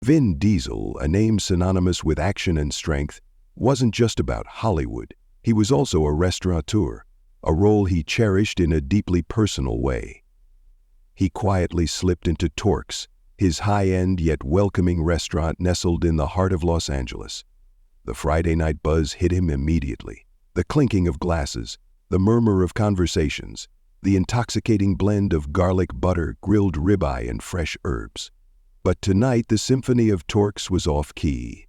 Vin Diesel, a name synonymous with action and strength, wasn't just about Hollywood. He was also a restaurateur, a role he cherished in a deeply personal way. He quietly slipped into Torx, his high-end yet welcoming restaurant nestled in the heart of Los Angeles. The Friday night buzz hit him immediately. The clinking of glasses, the murmur of conversations, the intoxicating blend of garlic butter, grilled ribeye, and fresh herbs. But tonight the symphony of Torx was off-key.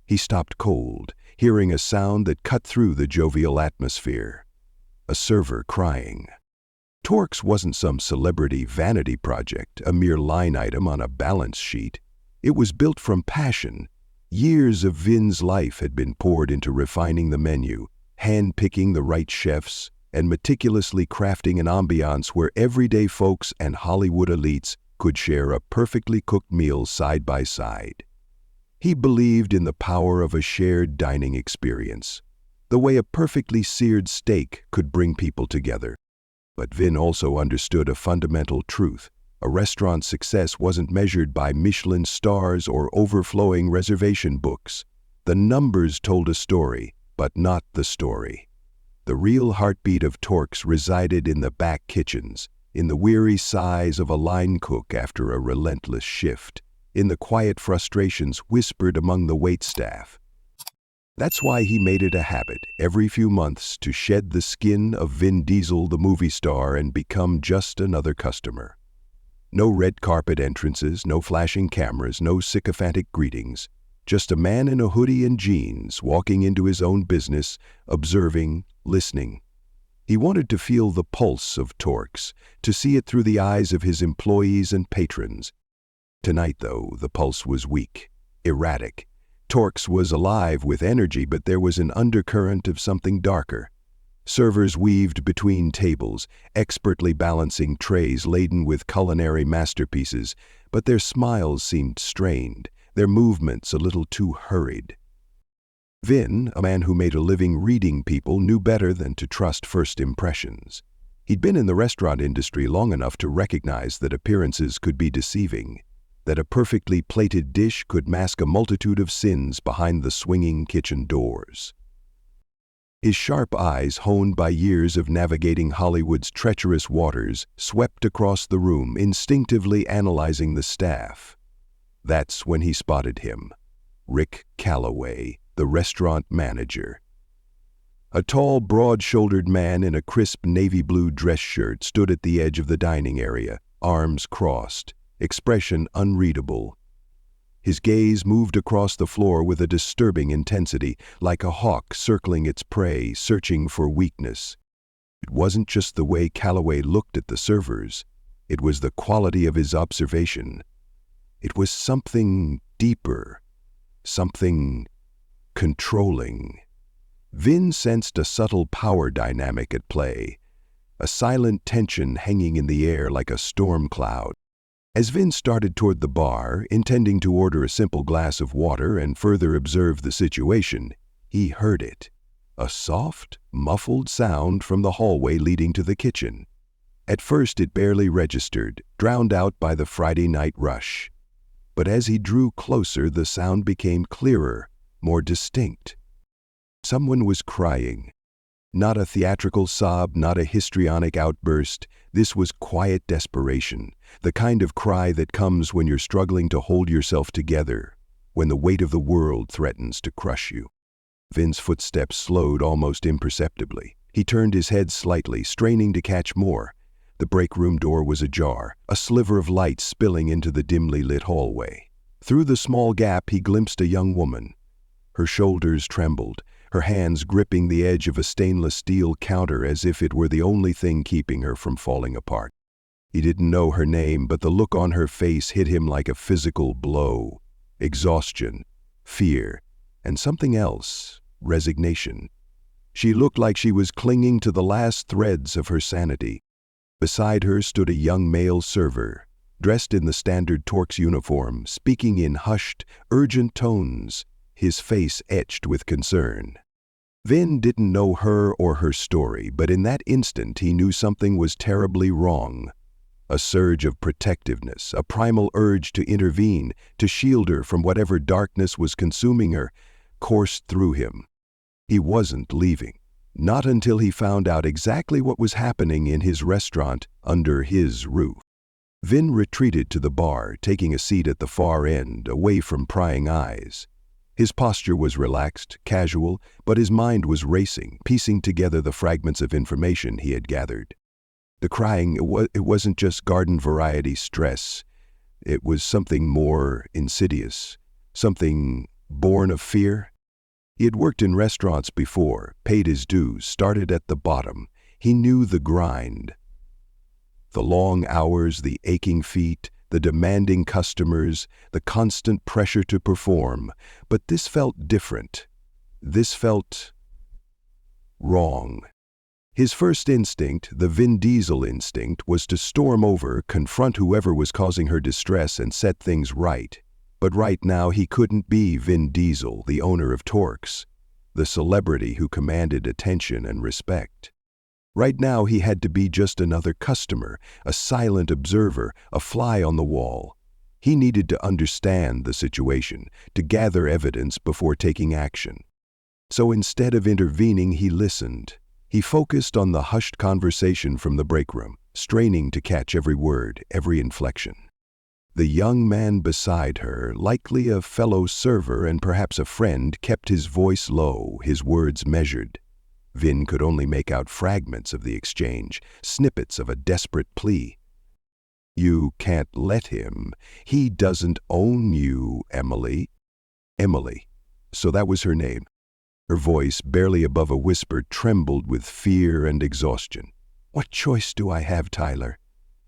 He stopped cold, hearing a sound that cut through the jovial atmosphere. A server crying. Torx wasn't some celebrity vanity project, a mere line item on a balance sheet. It was built from passion. Years of Vin's life had been poured into refining the menu, hand-picking the right chefs, and meticulously crafting an ambiance where everyday folks and Hollywood elites could share a perfectly cooked meal side by side. He believed in the power of a shared dining experience, the way a perfectly seared steak could bring people together. But Vin also understood a fundamental truth. A restaurant's success wasn't measured by Michelin stars or overflowing reservation books. The numbers told a story, but not the story. The real heartbeat of Torx resided in the back kitchens, in the weary sighs of a line cook after a relentless shift, in the quiet frustrations whispered among the waitstaff. That's why he made it a habit, every few months, to shed the skin of Vin Diesel, the movie star, and become just another customer. No red carpet entrances, no flashing cameras, no sycophantic greetings. Just a man in a hoodie and jeans, walking into his own business, observing, listening. He wanted to feel the pulse of Torx, to see it through the eyes of his employees and patrons. Tonight, though, the pulse was weak, erratic. Torx was alive with energy, but there was an undercurrent of something darker. Servers weaved between tables, expertly balancing trays laden with culinary masterpieces, but their smiles seemed strained, their movements a little too hurried. Vin, a man who made a living reading people, knew better than to trust first impressions. He'd been in the restaurant industry long enough to recognize that appearances could be deceiving, that a perfectly plated dish could mask a multitude of sins behind the swinging kitchen doors. His sharp eyes, honed by years of navigating Hollywood's treacherous waters, swept across the room, instinctively analyzing the staff. That's when he spotted him, Rick Callaway, the restaurant manager. A tall, broad-shouldered man in a crisp navy blue dress shirt stood at the edge of the dining area, arms crossed, expression unreadable. His gaze moved across the floor with a disturbing intensity, like a hawk circling its prey, searching for weakness. It wasn't just the way Callaway looked at the servers. It was the quality of his observation. It was something deeper, something controlling. Vin sensed a subtle power dynamic at play, a silent tension hanging in the air like a storm cloud. As Vin started toward the bar, intending to order a simple glass of water and further observe the situation, he heard it. A soft, muffled sound from the hallway leading to the kitchen. At first it barely registered, drowned out by the Friday night rush. But as he drew closer, the sound became clearer, more distinct. Someone was crying. Not a theatrical sob, not a histrionic outburst. This was quiet desperation, the kind of cry that comes when you're struggling to hold yourself together, when the weight of the world threatens to crush you. Vin's footsteps slowed almost imperceptibly. He turned his head slightly, straining to catch more. The break room door was ajar, a sliver of light spilling into the dimly lit hallway. Through the small gap he glimpsed a young woman. Her shoulders trembled, her hands gripping the edge of a stainless steel counter as if it were the only thing keeping her from falling apart. He didn't know her name, but the look on her face hit him like a physical blow. Exhaustion, fear, and something else, resignation. She looked like she was clinging to the last threads of her sanity. Beside her stood a young male server, dressed in the standard Torx uniform, speaking in hushed, urgent tones, his face etched with concern. Vin didn't know her or her story, but in that instant he knew something was terribly wrong. A surge of protectiveness, a primal urge to intervene, to shield her from whatever darkness was consuming her, coursed through him. He wasn't leaving. Not until he found out exactly what was happening in his restaurant under his roof. Vin retreated to the bar, taking a seat at the far end, away from prying eyes. His posture was relaxed, casual, but his mind was racing, piecing together the fragments of information he had gathered. The crying, it wasn't just garden-variety stress. It was something more insidious, something born of fear. He had worked in restaurants before, paid his dues, started at the bottom. He knew the grind. The long hours, the aching feet, the demanding customers, the constant pressure to perform. But this felt different. This felt wrong. His first instinct, the Vin Diesel instinct, was to storm over, confront whoever was causing her distress and set things right. But right now he couldn't be Vin Diesel, the owner of Torx, the celebrity who commanded attention and respect. Right now he had to be just another customer, a silent observer, a fly on the wall. He needed to understand the situation, to gather evidence before taking action. So instead of intervening, he listened. He focused on the hushed conversation from the break room, straining to catch every word, every inflection. The young man beside her, likely a fellow server and perhaps a friend, kept his voice low, his words measured. Vin could only make out fragments of the exchange, snippets of a desperate plea. "You can't let him. He doesn't own you, Emily." Emily. So that was her name. Her voice, barely above a whisper, trembled with fear and exhaustion. "What choice do I have, Tyler?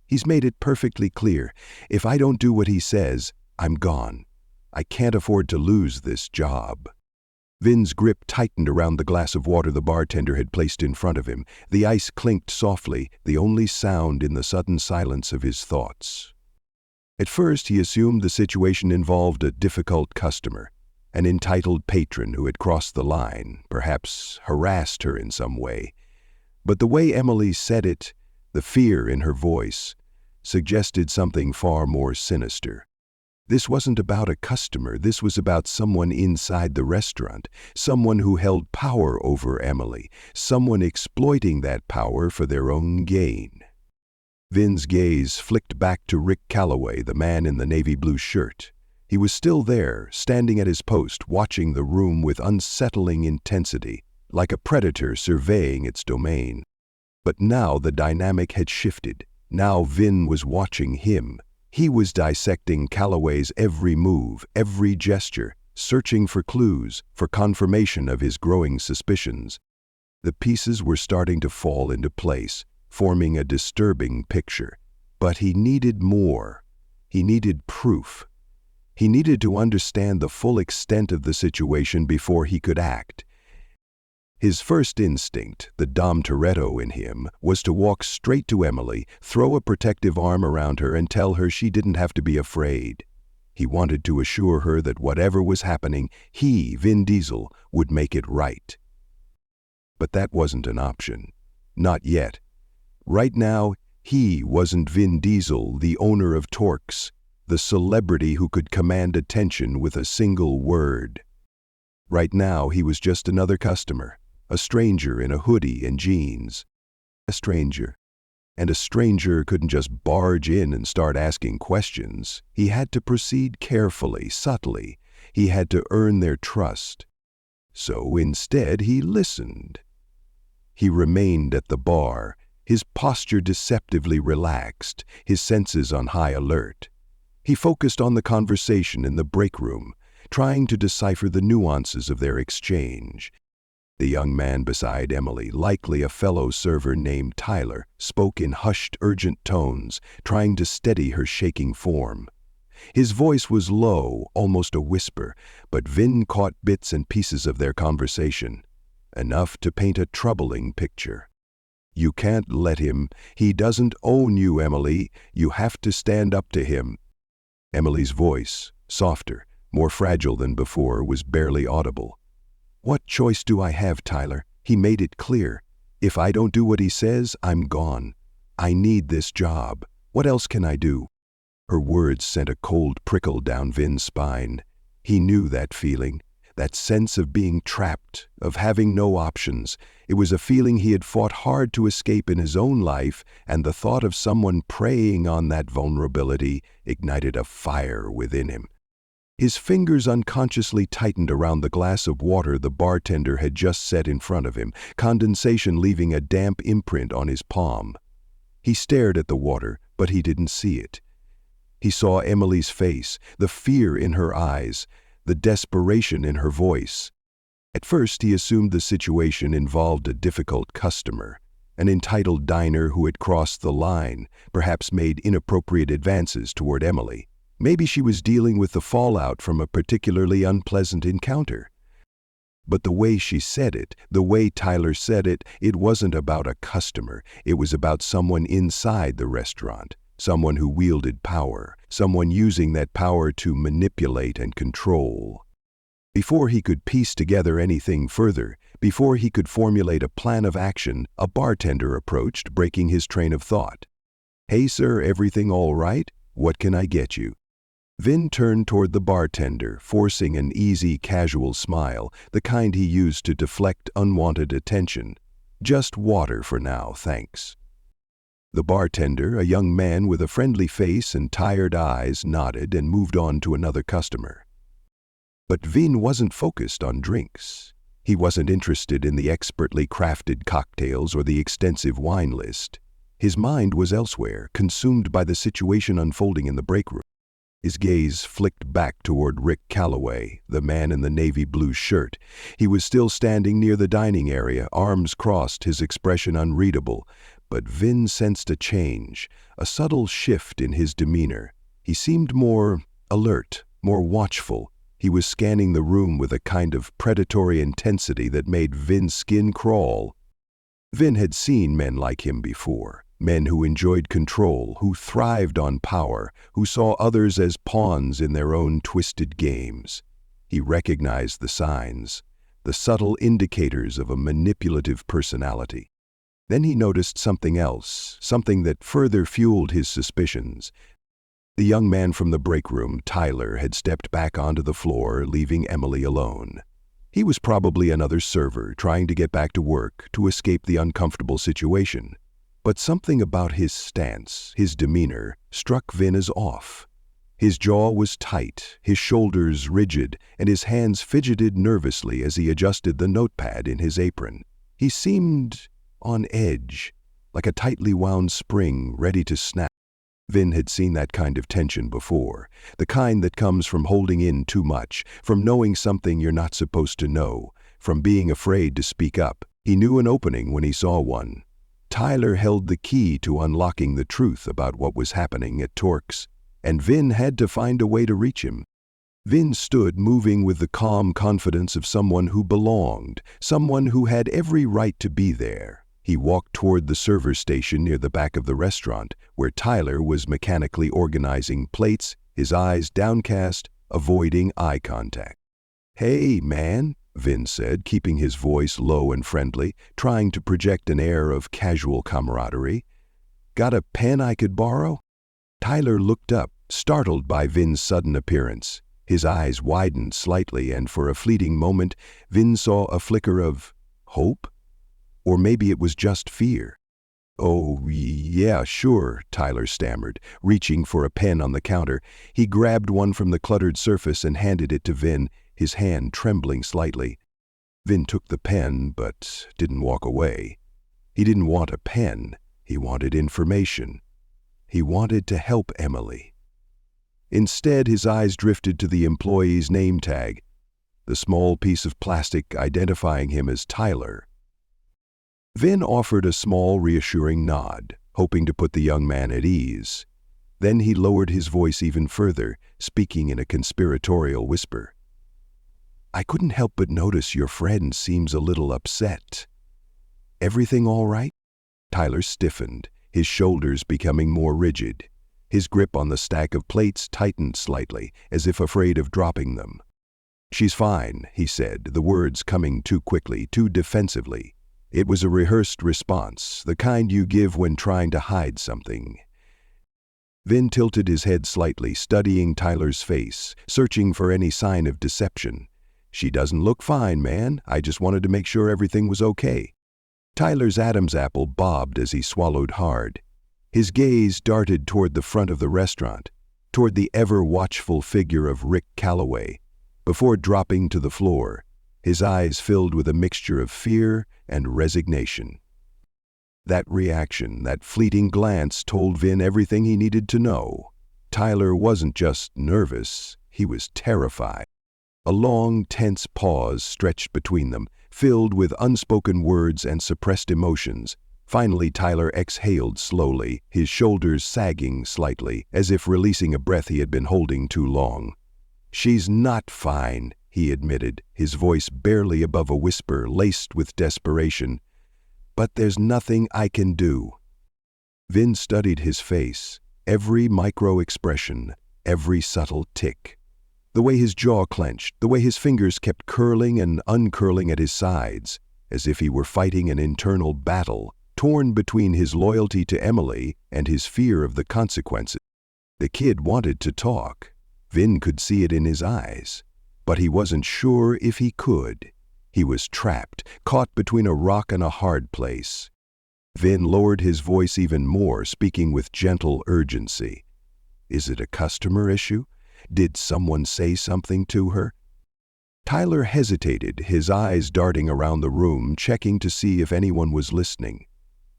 He's made it perfectly clear. If I don't do what he says, I'm gone. I can't afford to lose this job." Vin's grip tightened around the glass of water the bartender had placed in front of him. The ice clinked softly, the only sound in the sudden silence of his thoughts. At first, he assumed the situation involved a difficult customer, an entitled patron who had crossed the line, perhaps harassed her in some way. But the way Emily said it, the fear in her voice, suggested something far more sinister. This wasn't about a customer, this was about someone inside the restaurant, someone who held power over Emily, someone exploiting that power for their own gain. Vin's gaze flicked back to Rick Callaway, the man in the navy blue shirt. He was still there, standing at his post, watching the room with unsettling intensity, like a predator surveying its domain. But now the dynamic had shifted. Now Vin was watching him. He was dissecting Callaway's every move, every gesture, searching for clues, for confirmation of his growing suspicions. The pieces were starting to fall into place, forming a disturbing picture. But he needed more. He needed proof. He needed to understand the full extent of the situation before he could act. His first instinct, the Dom Toretto in him, was to walk straight to Emily, throw a protective arm around her and tell her she didn't have to be afraid. He wanted to assure her that whatever was happening, he, Vin Diesel, would make it right. But that wasn't an option. Not yet. Right now, he wasn't Vin Diesel, the owner of Torx, the celebrity who could command attention with a single word. Right now, he was just another customer. A stranger in a hoodie and jeans. A stranger. And a stranger couldn't just barge in and start asking questions. He had to proceed carefully, subtly. He had to earn their trust. So instead, he listened. He remained at the bar, his posture deceptively relaxed, his senses on high alert. He focused on the conversation in the break room, trying to decipher the nuances of their exchange. The young man beside Emily, likely a fellow server named Tyler, spoke in hushed, urgent tones, trying to steady her shaking form. His voice was low, almost a whisper, but Vin caught bits and pieces of their conversation, enough to paint a troubling picture. "You can't let him. He doesn't own you, Emily. You have to stand up to him." Emily's voice, softer, more fragile than before, was barely audible. "What choice do I have, Tyler? He made it clear. If I don't do what he says, I'm gone. I need this job. What else can I do?" Her words sent a cold prickle down Vin's spine. He knew that feeling, that sense of being trapped, of having no options. It was a feeling he had fought hard to escape in his own life, and the thought of someone preying on that vulnerability ignited a fire within him. His fingers unconsciously tightened around the glass of water the bartender had just set in front of him, condensation leaving a damp imprint on his palm. He stared at the water, but he didn't see it. He saw Emily's face, the fear in her eyes, the desperation in her voice. At first he assumed the situation involved a difficult customer, an entitled diner who had crossed the line, perhaps made inappropriate advances toward Emily. Maybe she was dealing with the fallout from a particularly unpleasant encounter. But the way she said it, the way Tyler said it, it wasn't about a customer. It was about someone inside the restaurant, someone who wielded power, someone using that power to manipulate and control. Before he could piece together anything further, before he could formulate a plan of action, a bartender approached, breaking his train of thought. "Hey sir, everything all right? What can I get you?" Vin turned toward the bartender, forcing an easy, casual smile, the kind he used to deflect unwanted attention. "Just water for now, thanks." The bartender, a young man with a friendly face and tired eyes, nodded and moved on to another customer. But Vin wasn't focused on drinks. He wasn't interested in the expertly crafted cocktails or the extensive wine list. His mind was elsewhere, consumed by the situation unfolding in the break room. His gaze flicked back toward Rick Callaway, the man in the navy blue shirt. He was still standing near the dining area, arms crossed, his expression unreadable. But Vin sensed a change, a subtle shift in his demeanor. He seemed more alert, more watchful. He was scanning the room with a kind of predatory intensity that made Vin's skin crawl. Vin had seen men like him before. Men who enjoyed control, who thrived on power, who saw others as pawns in their own twisted games. He recognized the signs, the subtle indicators of a manipulative personality. Then he noticed something else, something that further fueled his suspicions. The young man from the break room, Tyler, had stepped back onto the floor, leaving Emily alone. He was probably another server trying to get back to work, to escape the uncomfortable situation. But something about his stance, his demeanor, struck Vin as off. His jaw was tight, his shoulders rigid, and his hands fidgeted nervously as he adjusted the notepad in his apron. He seemed on edge, like a tightly wound spring ready to snap. Vin had seen that kind of tension before, the kind that comes from holding in too much, from knowing something you're not supposed to know, from being afraid to speak up. He knew an opening when he saw one. Tyler held the key to unlocking the truth about what was happening at Torx, and Vin had to find a way to reach him. Vin stood moving with the calm confidence of someone who belonged, someone who had every right to be there. He walked toward the server station near the back of the restaurant, where Tyler was mechanically organizing plates, his eyes downcast, avoiding eye contact. "Hey, man," Vin said, keeping his voice low and friendly, trying to project an air of casual camaraderie. "Got a pen I could borrow?" Tyler looked up, startled by Vin's sudden appearance. His eyes widened slightly, and for a fleeting moment, Vin saw a flicker of hope? Or maybe it was just fear. "Oh, yeah, sure," Tyler stammered, reaching for a pen on the counter. He grabbed one from the cluttered surface and handed it to Vin, his hand trembling slightly. Vin took the pen, but didn't walk away. He didn't want a pen. He wanted information. He wanted to help Emily. Instead, his eyes drifted to the employee's name tag, the small piece of plastic identifying him as Tyler. Vin offered a small, reassuring nod, hoping to put the young man at ease. Then he lowered his voice even further, speaking in a conspiratorial whisper. "I couldn't help but notice your friend seems a little upset. Everything all right?" Tyler stiffened, his shoulders becoming more rigid. His grip on the stack of plates tightened slightly, as if afraid of dropping them. "She's fine," he said, the words coming too quickly, too defensively. It was a rehearsed response, the kind you give when trying to hide something. Vin tilted his head slightly, studying Tyler's face, searching for any sign of deception. "She doesn't look fine, man. I just wanted to make sure everything was okay." Tyler's Adam's apple bobbed as he swallowed hard. His gaze darted toward the front of the restaurant, toward the ever-watchful figure of Rick Callaway, before dropping to the floor, his eyes filled with a mixture of fear and resignation. That reaction, that fleeting glance, told Vin everything he needed to know. Tyler wasn't just nervous, he was terrified. A long, tense pause stretched between them, filled with unspoken words and suppressed emotions. Finally, Tyler exhaled slowly, his shoulders sagging slightly, as if releasing a breath he had been holding too long. "She's not fine," he admitted, his voice barely above a whisper laced with desperation. "But there's nothing I can do." Vin studied his face, every micro-expression, every subtle tick. The way his jaw clenched, the way his fingers kept curling and uncurling at his sides, as if he were fighting an internal battle, torn between his loyalty to Emily and his fear of the consequences. The kid wanted to talk. Vin could see it in his eyes, but he wasn't sure if he could. He was trapped, caught between a rock and a hard place. Vin lowered his voice even more, speaking with gentle urgency. "Is it a customer issue? Did someone say something to her?" Tyler hesitated, his eyes darting around the room, checking to see if anyone was listening.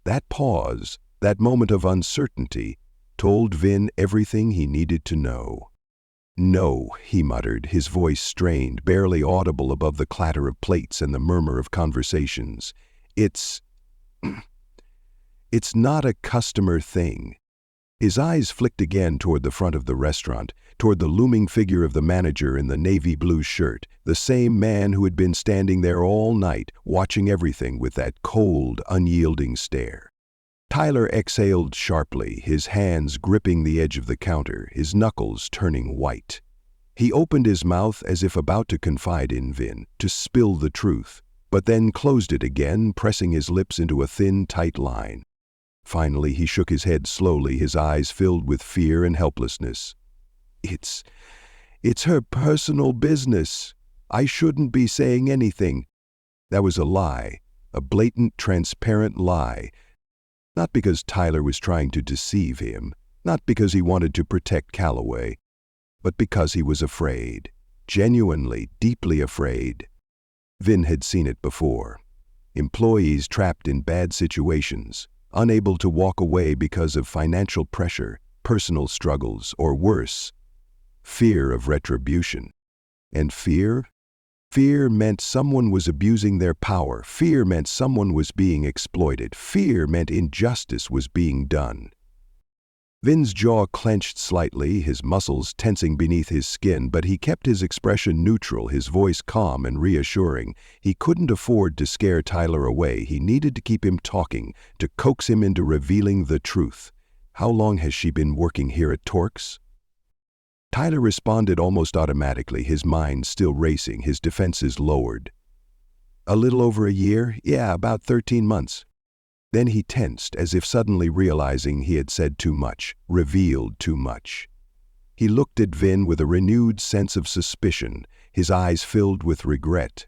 That pause, that moment of uncertainty, told Vin everything he needed to know. "No," he muttered, his voice strained, barely audible above the clatter of plates and the murmur of conversations. It's not a customer thing." His eyes flicked again toward the front of the restaurant, toward the looming figure of the manager in the navy blue shirt, the same man who had been standing there all night, watching everything with that cold, unyielding stare. Tyler exhaled sharply, his hands gripping the edge of the counter, his knuckles turning white. He opened his mouth as if about to confide in Vin, to spill the truth, but then closed it again, pressing his lips into a thin, tight line. Finally, he shook his head slowly, his eyes filled with fear and helplessness. It's her personal business. I shouldn't be saying anything." That was a lie, a blatant, transparent lie. Not because Tyler was trying to deceive him, not because he wanted to protect Callaway, but because he was afraid, genuinely, deeply afraid. Vin had seen it before. Employees trapped in bad situations, unable to walk away because of financial pressure, personal struggles, or worse, fear of retribution. And fear? Fear meant someone was abusing their power. Fear meant someone was being exploited. Fear meant injustice was being done. Vin's jaw clenched slightly, his muscles tensing beneath his skin, but he kept his expression neutral, his voice calm and reassuring. He couldn't afford to scare Tyler away. He needed to keep him talking, to coax him into revealing the truth. "How long has she been working here at Torx?" Tyler responded almost automatically, his mind still racing, his defenses lowered. "A little over a year? Yeah, about 13 months. Then he tensed, as if suddenly realizing he had said too much, revealed too much. He looked at Vin with a renewed sense of suspicion, his eyes filled with regret.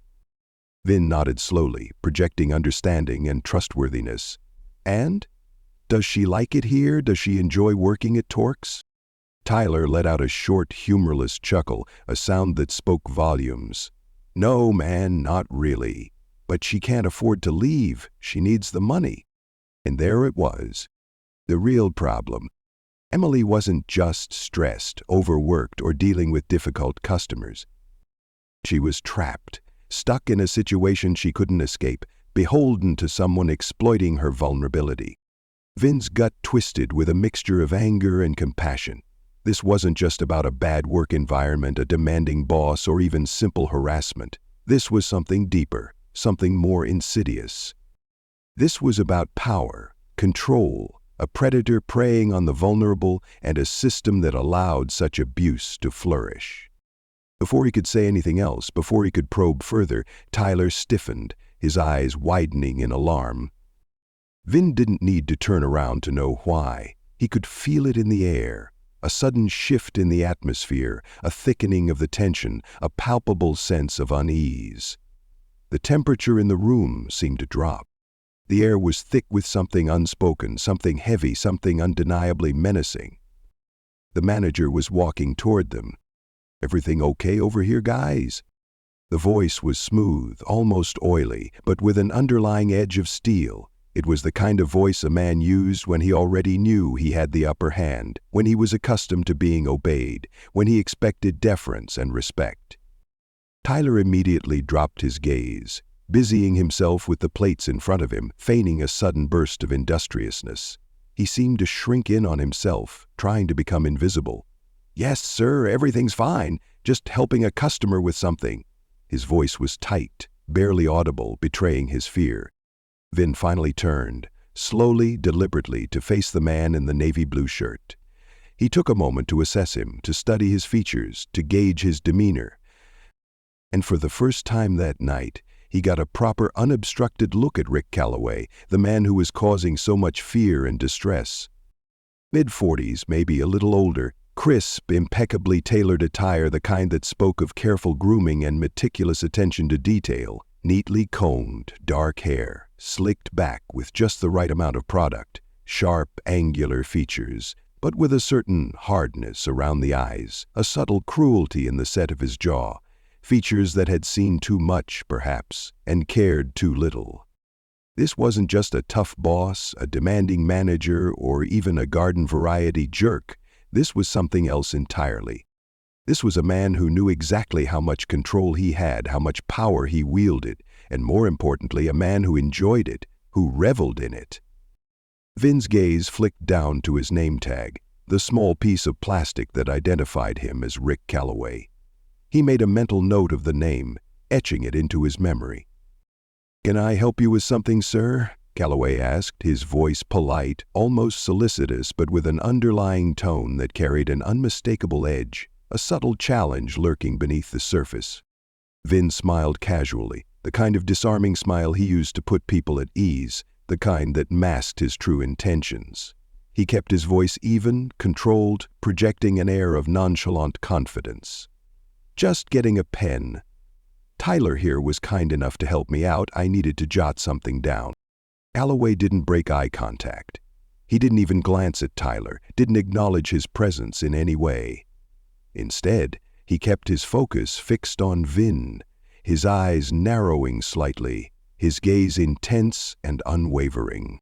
Vin nodded slowly, projecting understanding and trustworthiness. "And? Does she like it here? Does she enjoy working at Torx?" Tyler let out a short, humorless chuckle, a sound that spoke volumes. "No, man, not really. But she can't afford to leave. She needs the money." And there it was. The real problem. Emily wasn't just stressed, overworked, or dealing with difficult customers. She was trapped, stuck in a situation she couldn't escape, beholden to someone exploiting her vulnerability. Vin's gut twisted with a mixture of anger and compassion. This wasn't just about a bad work environment, a demanding boss, or even simple harassment. This was something deeper, something more insidious. This was about power, control, a predator preying on the vulnerable, and a system that allowed such abuse to flourish. Before he could say anything else, before he could probe further, Tyler stiffened, his eyes widening in alarm. Vin didn't need to turn around to know why. He could feel it in the air, A sudden shift in the atmosphere, a thickening of the tension, a palpable sense of unease. The temperature in the room seemed to drop. The air was thick with something unspoken, something heavy, something undeniably menacing. The manager was walking toward them. "Everything okay over here, guys?" The voice was smooth, almost oily, but with an underlying edge of steel. It was the kind of voice a man used when he already knew he had the upper hand, when he was accustomed to being obeyed, when he expected deference and respect. Tyler immediately dropped his gaze, busying himself with the plates in front of him, feigning a sudden burst of industriousness. He seemed to shrink in on himself, trying to become invisible. "Yes, sir, everything's fine. Just helping a customer with something." His voice was tight, barely audible, betraying his fear. Vin finally turned, slowly, deliberately, to face the man in the navy blue shirt. He took a moment to assess him, to study his features, to gauge his demeanor. And for the first time that night, he got a proper, unobstructed look at Rick Callaway, the man who was causing so much fear and distress. Mid-40s, maybe a little older, crisp, impeccably tailored attire, the kind that spoke of careful grooming and meticulous attention to detail. Neatly combed, dark hair, slicked back with just the right amount of product, sharp, angular features, but with a certain hardness around the eyes, a subtle cruelty in the set of his jaw, features that had seen too much, perhaps, and cared too little. This wasn't just a tough boss, a demanding manager, or even a garden variety jerk. This was something else entirely. This was a man who knew exactly how much control he had, how much power he wielded, and more importantly, a man who enjoyed it, who reveled in it. Vin's gaze flicked down to his name tag, the small piece of plastic that identified him as Rick Callaway. He made a mental note of the name, etching it into his memory. "Can I help you with something, sir?" Callaway asked, his voice polite, almost solicitous, but with an underlying tone that carried an unmistakable edge, a subtle challenge lurking beneath the surface. Vin smiled casually, the kind of disarming smile he used to put people at ease, the kind that masked his true intentions. He kept his voice even, controlled, projecting an air of nonchalant confidence. "Just getting a pen. Tyler here was kind enough to help me out. I needed to jot something down." Callaway didn't break eye contact. He didn't even glance at Tyler, didn't acknowledge his presence in any way. Instead, he kept his focus fixed on Vin, his eyes narrowing slightly, his gaze intense and unwavering.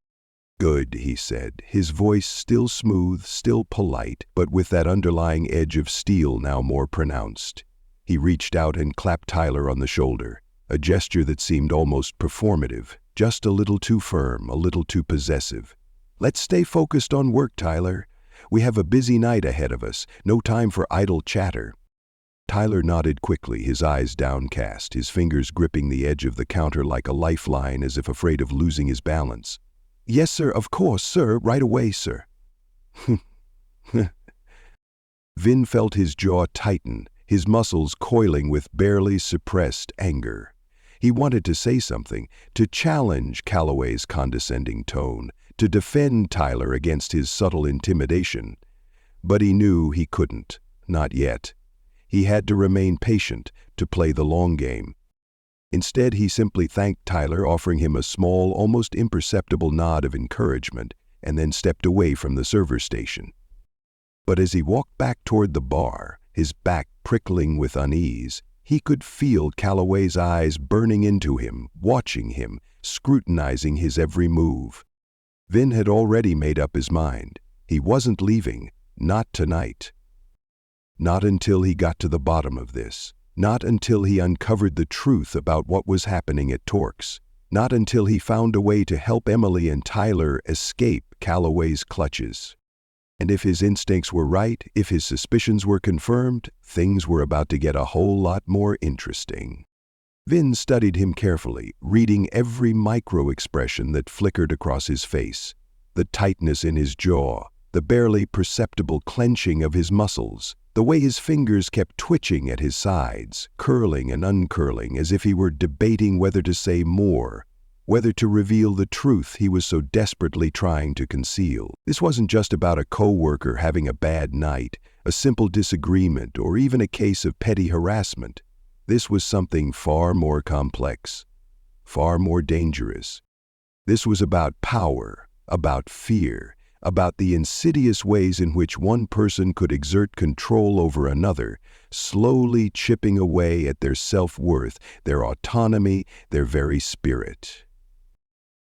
"Good," he said, his voice still smooth, still polite, but with that underlying edge of steel now more pronounced. He reached out and clapped Tyler on the shoulder, a gesture that seemed almost performative, just a little too firm, a little too possessive. "Let's stay focused on work, Tyler. We have a busy night ahead of us, no time for idle chatter." Tyler nodded quickly, his eyes downcast, his fingers gripping the edge of the counter like a lifeline as if afraid of losing his balance. "Yes, sir, of course, sir, right away, sir." Vin felt his jaw tighten, his muscles coiling with barely suppressed anger. He wanted to say something, to challenge Callaway's condescending tone, to defend Tyler against his subtle intimidation. But he knew he couldn't, not yet. He had to remain patient, to play the long game. Instead, he simply thanked Tyler, offering him a small, almost imperceptible nod of encouragement, and then stepped away from the server station. But as he walked back toward the bar, his back prickling with unease, he could feel Callaway's eyes burning into him, watching him, scrutinizing his every move. Vin had already made up his mind. He wasn't leaving, not tonight. Not until he got to the bottom of this. Not until he uncovered the truth about what was happening at Torx. Not until he found a way to help Emily and Tyler escape Callaway's clutches. And if his instincts were right, if his suspicions were confirmed, things were about to get a whole lot more interesting. Vin studied him carefully, reading every micro-expression that flickered across his face, the tightness in his jaw, the barely perceptible clenching of his muscles, the way his fingers kept twitching at his sides, curling and uncurling as if he were debating whether to say more, whether to reveal the truth he was so desperately trying to conceal. This wasn't just about a coworker having a bad night, a simple disagreement, or even a case of petty harassment. This was something far more complex, far more dangerous. This was about power, about fear, about the insidious ways in which one person could exert control over another, slowly chipping away at their self-worth, their autonomy, their very spirit.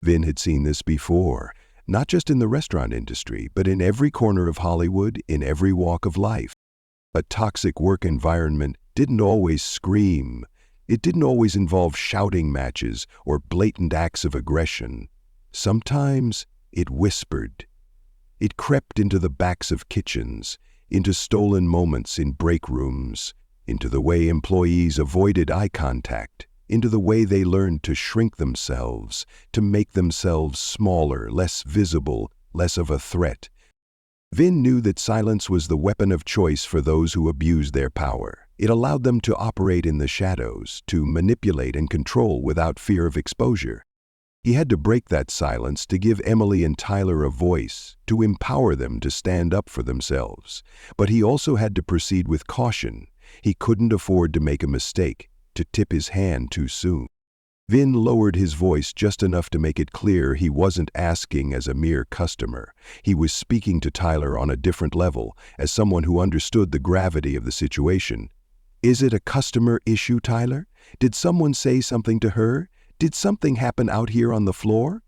Vin had seen this before, not just in the restaurant industry, but in every corner of Hollywood, in every walk of life. A toxic work environment didn't always scream. It didn't always involve shouting matches or blatant acts of aggression. Sometimes it whispered. It crept into the backs of kitchens, into stolen moments in break rooms, into the way employees avoided eye contact, into the way they learned to shrink themselves, to make themselves smaller, less visible, less of a threat. Vin knew that silence was the weapon of choice for those who abused their power. It allowed them to operate in the shadows, to manipulate and control without fear of exposure. He had to break that silence to give Emily and Tyler a voice, to empower them to stand up for themselves. But he also had to proceed with caution. He couldn't afford to make a mistake, to tip his hand too soon. Vin lowered his voice just enough to make it clear he wasn't asking as a mere customer. He was speaking to Tyler on a different level, as someone who understood the gravity of the situation. "Is it a customer issue, Tyler? Did someone say something to her? Did something happen out here on the floor?"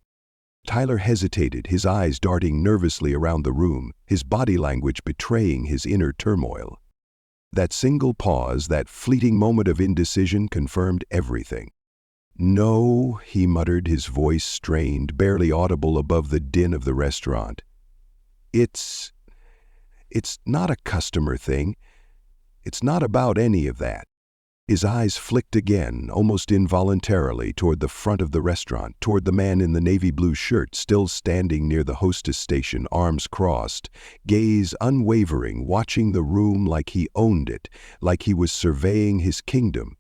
Tyler hesitated, his eyes darting nervously around the room, his body language betraying his inner turmoil. That single pause, that fleeting moment of indecision confirmed everything. "No," he muttered, his voice strained, barely audible above the din of the restaurant. It's not a customer thing. It's not about any of that." His eyes flicked again, almost involuntarily, toward the front of the restaurant, toward the man in the navy blue shirt still standing near the hostess station, arms crossed, gaze unwavering, watching the room like he owned it, like he was surveying his kingdom.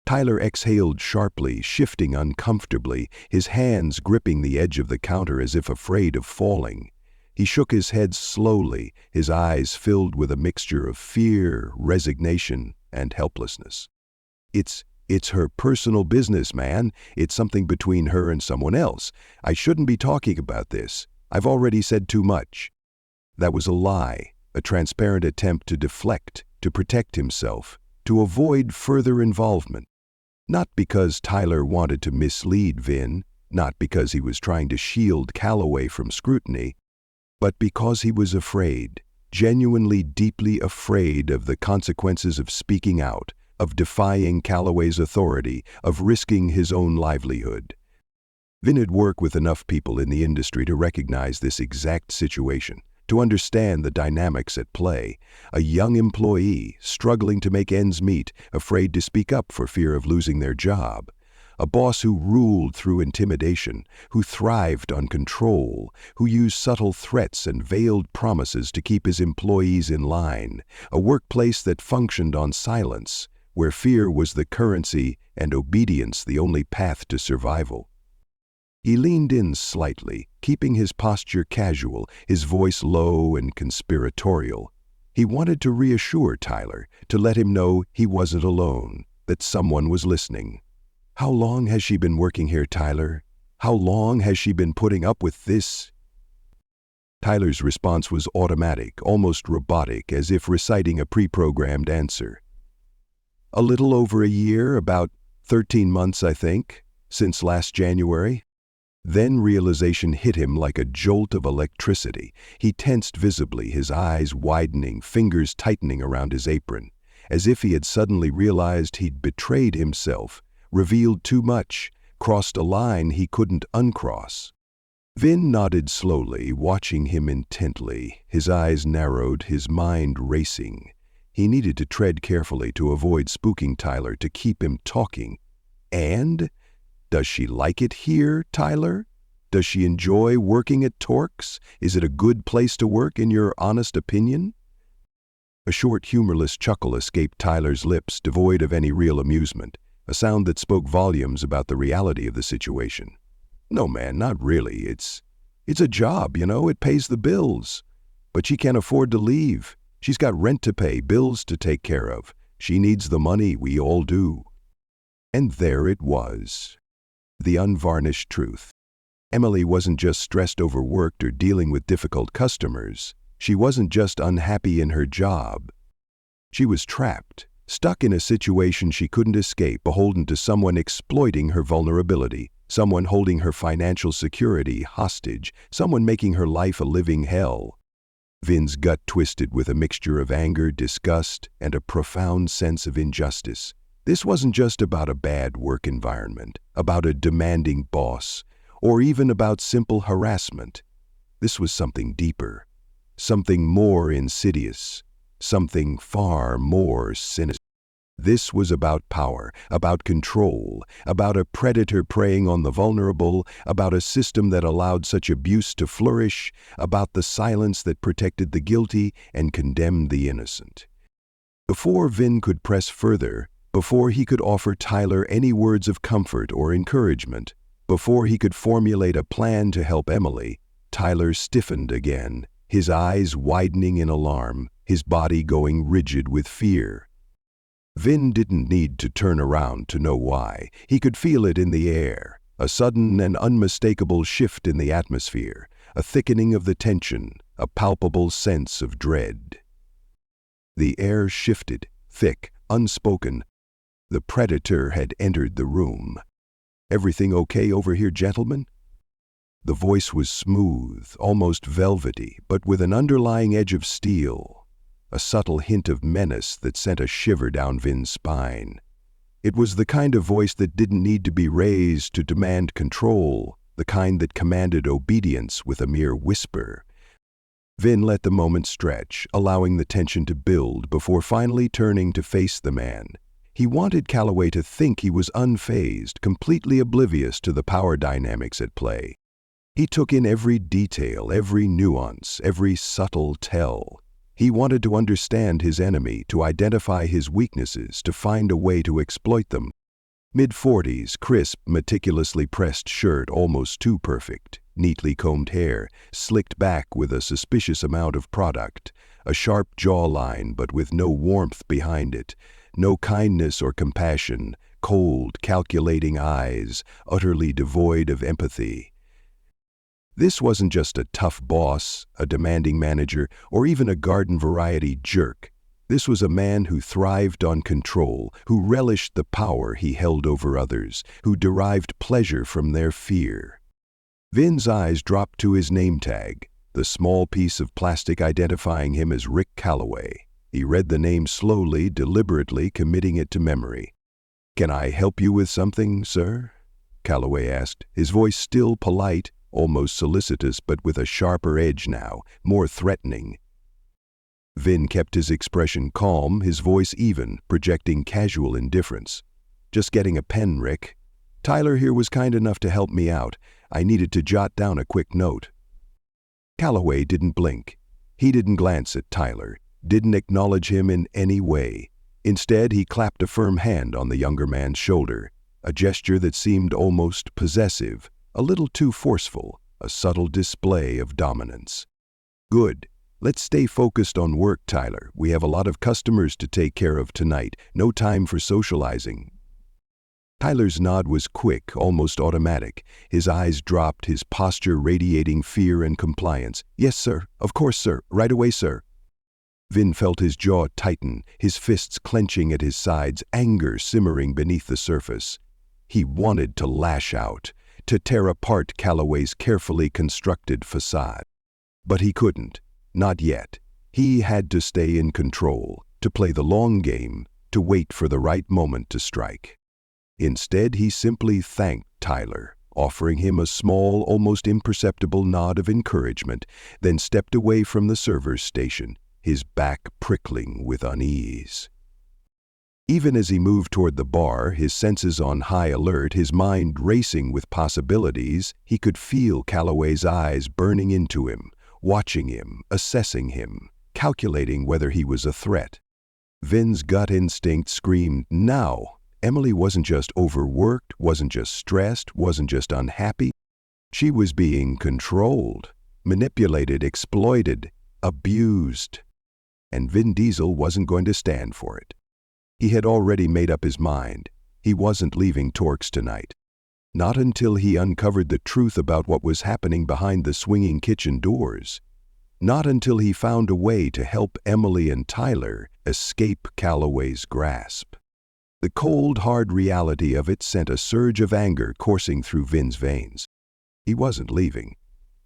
Tyler exhaled sharply, shifting uncomfortably, his hands gripping the edge of the counter as if afraid of falling. He shook his head slowly, his eyes filled with a mixture of fear, resignation, and helplessness. It's her personal business, man. It's something between her and someone else. I shouldn't be talking about this. I've already said too much." That was a lie, a transparent attempt to deflect, to protect himself, to avoid further involvement. Not because Tyler wanted to mislead Vin, not because he was trying to shield Callaway from scrutiny, but because he was afraid, genuinely deeply afraid of the consequences of speaking out, of defying Callaway's authority, of risking his own livelihood. Vin had worked with enough people in the industry to recognize this exact situation, to understand the dynamics at play. A young employee, struggling to make ends meet, afraid to speak up for fear of losing their job. A boss who ruled through intimidation, who thrived on control, who used subtle threats and veiled promises to keep his employees in line. A workplace that functioned on silence, where fear was the currency and obedience the only path to survival. He leaned in slightly, keeping his posture casual, his voice low and conspiratorial. He wanted to reassure Tyler, to let him know he wasn't alone, that someone was listening. "How long has she been working here, Tyler? How long has she been putting up with this?" Tyler's response was automatic, almost robotic, as if reciting a pre-programmed answer. "A little over a year, about 13 months, I think, since last January." Then realization hit him like a jolt of electricity. He tensed visibly, his eyes widening, fingers tightening around his apron, as if he had suddenly realized he'd betrayed himself, revealed too much, crossed a line he couldn't uncross. Vin nodded slowly, watching him intently, his eyes narrowed, his mind racing. He needed to tread carefully to avoid spooking Tyler, to keep him talking. "And? Does she like it here, Tyler? Does she enjoy working at Torx? Is it a good place to work, in your honest opinion?" A short, humorless chuckle escaped Tyler's lips, devoid of any real amusement. a sound that spoke volumes about the reality of the situation. "No, man, not really. It's a job, it pays the bills. But she can't afford to leave. She's got rent to pay, bills to take care of. She needs the money, we all do." And there it was. The unvarnished truth. Emily wasn't just stressed overworked or dealing with difficult customers. She wasn't just unhappy in her job. She was trapped, stuck in a situation she couldn't escape, beholden to someone exploiting her vulnerability, someone holding her financial security hostage, someone making her life a living hell. Vin's gut twisted with a mixture of anger, disgust, and a profound sense of injustice. This wasn't just about a bad work environment, about a demanding boss, or even about simple harassment. This was something deeper, something more insidious, something far more sinister. This was about power, about control, about a predator preying on the vulnerable, about a system that allowed such abuse to flourish, about the silence that protected the guilty and condemned the innocent. Before Vin could press further, before he could offer Tyler any words of comfort or encouragement, before he could formulate a plan to help Emily, Tyler stiffened again, his eyes widening in alarm, his body going rigid with fear. Vin didn't need to turn around to know why. He could feel it in the air, a sudden and unmistakable shift in the atmosphere, a thickening of the tension, a palpable sense of dread. The air shifted, thick, unspoken. The predator had entered the room. "Everything okay over here, gentlemen?" The voice was smooth, almost velvety, but with an underlying edge of steel, a subtle hint of menace that sent a shiver down Vin's spine. It was the kind of voice that didn't need to be raised to demand control, the kind that commanded obedience with a mere whisper. Vin let the moment stretch, allowing the tension to build before finally turning to face the man. He wanted Callaway to think he was unfazed, completely oblivious to the power dynamics at play. He took in every detail, every nuance, every subtle tell. He wanted to understand his enemy, to identify his weaknesses, to find a way to exploit them. Mid-40s, crisp, meticulously pressed shirt, almost too perfect, neatly combed hair, slicked back with a suspicious amount of product, a sharp jawline but with no warmth behind it, no kindness or compassion, cold, calculating eyes, utterly devoid of empathy. This wasn't just a tough boss, a demanding manager, or even a garden-variety jerk. This was a man who thrived on control, who relished the power he held over others, who derived pleasure from their fear. Vin's eyes dropped to his name tag, the small piece of plastic identifying him as Rick Callaway. He read the name slowly, deliberately, committing it to memory. "Can I help you with something, sir?" Callaway asked, his voice still polite, almost solicitous, but with a sharper edge now, more threatening. Vin kept his expression calm, his voice even, projecting casual indifference. "Just getting a pen, Rick. Tyler here was kind enough to help me out. I needed to jot down a quick note." Callaway didn't blink. He didn't glance at Tyler, didn't acknowledge him in any way. Instead, he clapped a firm hand on the younger man's shoulder, a gesture that seemed almost possessive, a little too forceful, a subtle display of dominance. "Good. Let's stay focused on work, Tyler. We have a lot of customers to take care of tonight. No time for socializing." Tyler's nod was quick, almost automatic. His eyes dropped, his posture radiating fear and compliance. "Yes, sir. Of course, sir. Right away, sir." Vin felt his jaw tighten, his fists clenching at his sides, anger simmering beneath the surface. He wanted to lash out, to tear apart Callaway's carefully constructed facade. But he couldn't. Not yet. He had to stay in control, to play the long game, to wait for the right moment to strike. Instead, he simply thanked Tyler, offering him a small, almost imperceptible nod of encouragement, then stepped away from the server's station, his back prickling with unease. Even as he moved toward the bar, his senses on high alert, his mind racing with possibilities, he could feel Callaway's eyes burning into him, watching him, assessing him, calculating whether he was a threat. Vin's gut instinct screamed, "Now!" Emily wasn't just overworked, wasn't just stressed, wasn't just unhappy. She was being controlled, manipulated, exploited, abused. And Vin Diesel wasn't going to stand for it. He had already made up his mind. He wasn't leaving Torx tonight. Not until he uncovered the truth about what was happening behind the swinging kitchen doors. Not until he found a way to help Emily and Tyler escape Callaway's grasp. The cold, hard reality of it sent a surge of anger coursing through Vin's veins. He wasn't leaving.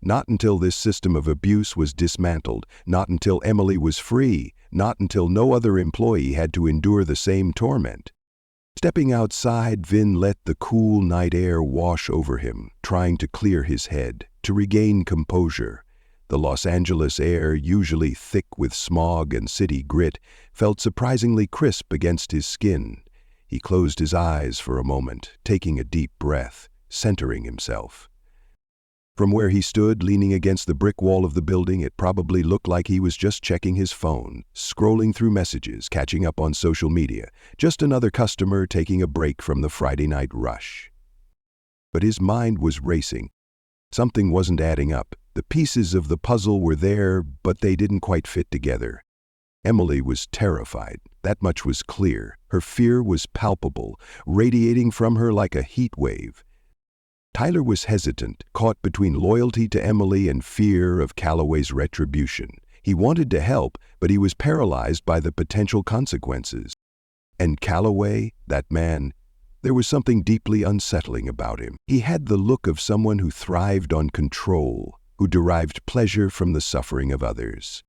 Not until this system of abuse was dismantled, not until Emily was free, not until no other employee had to endure the same torment. Stepping outside, Vin let the cool night air wash over him, trying to clear his head, to regain composure. The Los Angeles air, usually thick with smog and city grit, felt surprisingly crisp against his skin. He closed his eyes for a moment, taking a deep breath, centering himself. From where he stood, leaning against the brick wall of the building, it probably looked like he was just checking his phone, scrolling through messages, catching up on social media, just another customer taking a break from the Friday night rush. But his mind was racing. Something wasn't adding up. The pieces of the puzzle were there, but they didn't quite fit together. Emily was terrified. That much was clear. Her fear was palpable, radiating from her like a heat wave. Tyler was hesitant, caught between loyalty to Emily and fear of Callaway's retribution. He wanted to help, but he was paralyzed by the potential consequences. And Callaway, that man, there was something deeply unsettling about him. He had the look of someone who thrived on control, who derived pleasure from the suffering of others.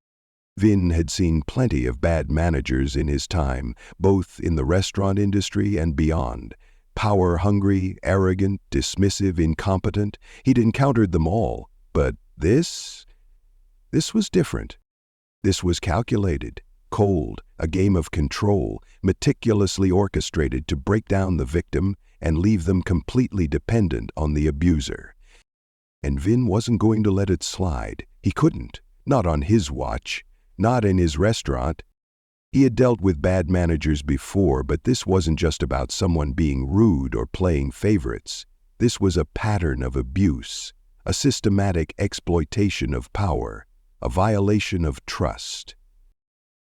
Vin had seen plenty of bad managers in his time, both in the restaurant industry and beyond. Power-hungry, arrogant, dismissive, incompetent. He'd encountered them all, but this was different. This was calculated, cold, a game of control, meticulously orchestrated to break down the victim and leave them completely dependent on the abuser. And Vin wasn't going to let it slide. He couldn't, not on his watch, not in his restaurant. He had dealt with bad managers before, but this wasn't just about someone being rude or playing favorites. This was a pattern of abuse, a systematic exploitation of power, a violation of trust.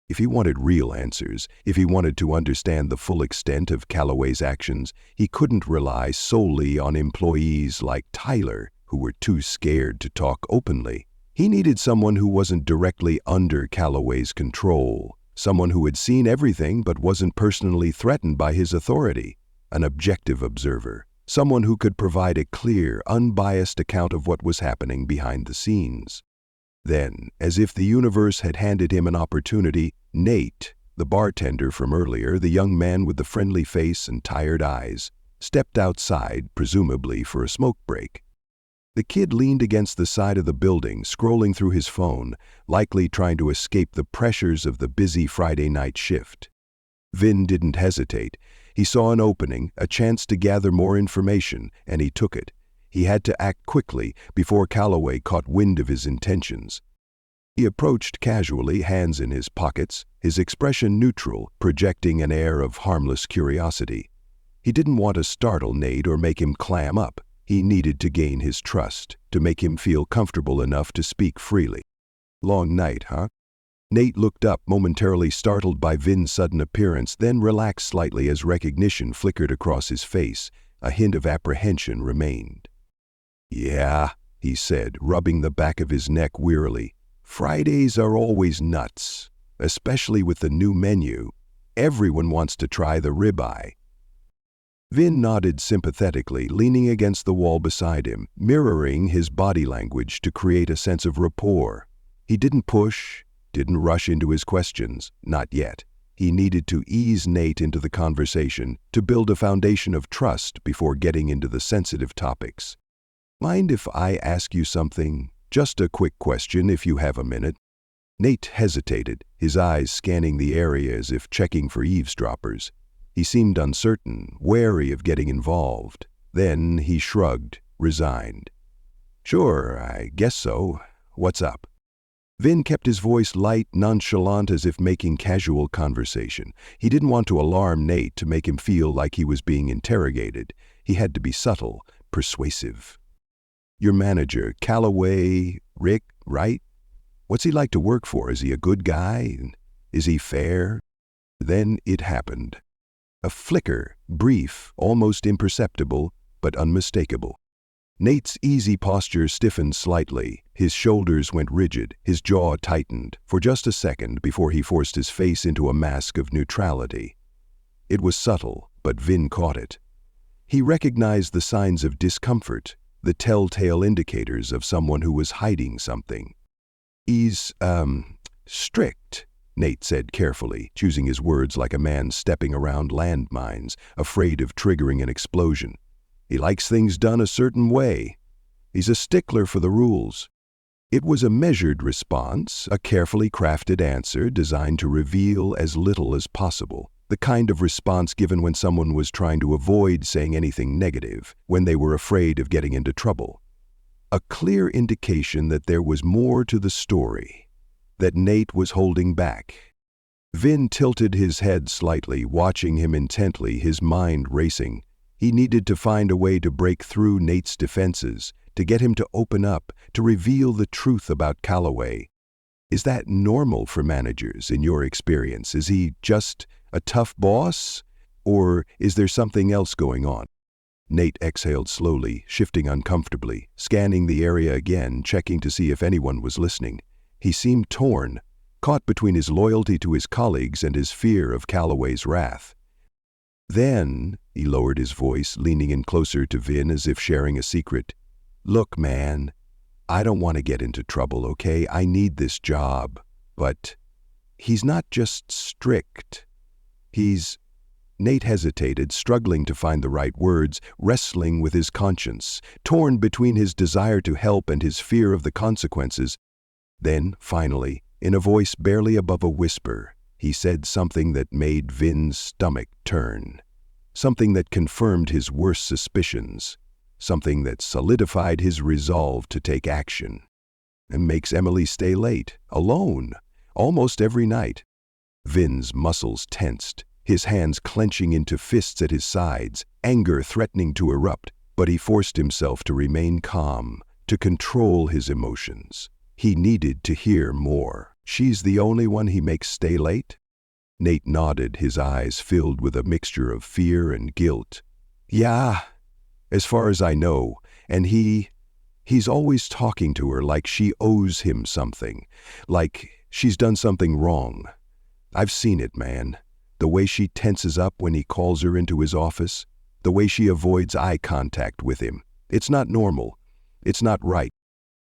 If he wanted real answers, if he wanted to understand the full extent of Callaway's actions, he couldn't rely solely on employees like Tyler, who were too scared to talk openly. He needed someone who wasn't directly under Callaway's control. Someone who had seen everything but wasn't personally threatened by his authority, an objective observer, someone who could provide a clear, unbiased account of what was happening behind the scenes. Then, as if the universe had handed him an opportunity, Nate, the bartender from earlier, the young man with the friendly face and tired eyes, stepped outside, presumably for a smoke break. The kid leaned against the side of the building, scrolling through his phone, likely trying to escape the pressures of the busy Friday night shift. Vin didn't hesitate. He saw an opening, a chance to gather more information, and he took it. He had to act quickly before Callaway caught wind of his intentions. He approached casually, hands in his pockets, his expression neutral, projecting an air of harmless curiosity. He didn't want to startle Nate or make him clam up. He needed to gain his trust, to make him feel comfortable enough to speak freely. Long night, huh? Nate looked up, momentarily startled by Vin's sudden appearance, then relaxed slightly as recognition flickered across his face. A hint of apprehension remained. "Yeah," he said, rubbing the back of his neck wearily. "Fridays are always nuts, especially with the new menu. Everyone wants to try the ribeye." Vin nodded sympathetically, leaning against the wall beside him, mirroring his body language to create a sense of rapport. He didn't push, didn't rush into his questions, not yet. He needed to ease Nate into the conversation, to build a foundation of trust before getting into the sensitive topics. "Mind if I ask you something? Just a quick question if you have a minute." Nate hesitated, his eyes scanning the area as if checking for eavesdroppers. He seemed uncertain, wary of getting involved. Then he shrugged, resigned. "Sure, I guess so. What's up?" Vin kept his voice light, nonchalant, as if making casual conversation. He didn't want to alarm Nate, to make him feel like he was being interrogated. He had to be subtle, persuasive. "Your manager, Callaway, Rick, right? What's he like to work for? Is he a good guy? Is he fair?" Then it happened. A flicker, brief, almost imperceptible, but unmistakable. Nate's easy posture stiffened slightly, his shoulders went rigid, his jaw tightened, for just a second before he forced his face into a mask of neutrality. It was subtle, but Vin caught it. He recognized the signs of discomfort, the telltale indicators of someone who was hiding something. "He's, strict," Nate said carefully, choosing his words like a man stepping around landmines, afraid of triggering an explosion. "He likes things done a certain way. He's a stickler for the rules." It was a measured response, a carefully crafted answer designed to reveal as little as possible, the kind of response given when someone was trying to avoid saying anything negative, when they were afraid of getting into trouble. A clear indication that there was more to the story, that Nate was holding back. Vin tilted his head slightly, watching him intently, his mind racing. He needed to find a way to break through Nate's defenses, to get him to open up, to reveal the truth about Callaway. Is that normal for managers, in your experience? Is he just a tough boss? Or is there something else going on? Nate exhaled slowly, shifting uncomfortably, scanning the area again, checking to see if anyone was listening. He seemed torn, caught between his loyalty to his colleagues and his fear of Callaway's wrath. Then, he lowered his voice, leaning in closer to Vin as if sharing a secret. "Look, man, I don't want to get into trouble, okay? I need this job. But he's not just strict. Nate hesitated, struggling to find the right words, wrestling with his conscience, torn between his desire to help and his fear of the consequences. Then, finally, in a voice barely above a whisper, he said something that made Vin's stomach turn. Something that confirmed his worst suspicions. Something that solidified his resolve to take action. And makes Emily stay late, alone, almost every night. Vin's muscles tensed, his hands clenching into fists at his sides, anger threatening to erupt, but he forced himself to remain calm, to control his emotions. He needed to hear more. "She's the only one he makes stay late?" Nate nodded, his eyes filled with a mixture of fear and guilt. "Yeah, as far as I know, and he's always talking to her like she owes him something, like she's done something wrong. I've seen it, man. The way she tenses up when he calls her into his office, the way she avoids eye contact with him. It's not normal. It's not right."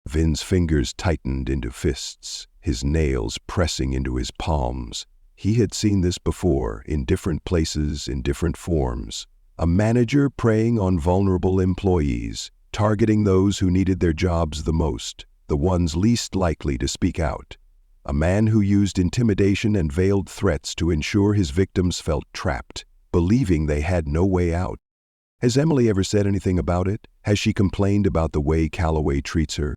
Vin's fingers tightened into fists, his nails pressing into his palms. He had seen this before, in different places, in different forms. A manager preying on vulnerable employees, targeting those who needed their jobs the most, the ones least likely to speak out. A man who used intimidation and veiled threats to ensure his victims felt trapped, believing they had no way out. Has Emily ever said anything about it? Has she complained about the way Callaway treats her?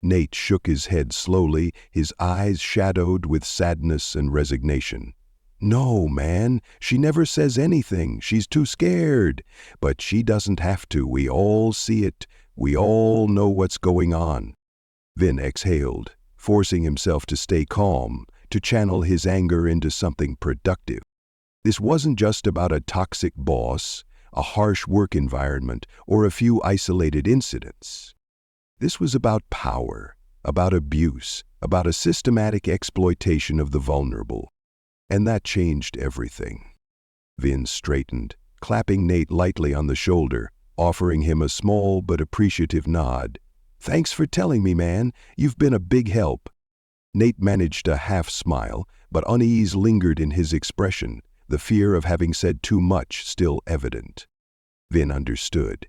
Nate shook his head slowly, his eyes shadowed with sadness and resignation. "No, man, she never says anything. She's too scared. But she doesn't have to. We all see it. We all know what's going on." Vin exhaled, forcing himself to stay calm, to channel his anger into something productive. This wasn't just about a toxic boss, a harsh work environment, or a few isolated incidents. This was about power, about abuse, about a systematic exploitation of the vulnerable. And that changed everything. Vin straightened, clapping Nate lightly on the shoulder, offering him a small but appreciative nod. "Thanks for telling me, man. You've been a big help." Nate managed a half-smile, but unease lingered in his expression, the fear of having said too much still evident. Vin understood.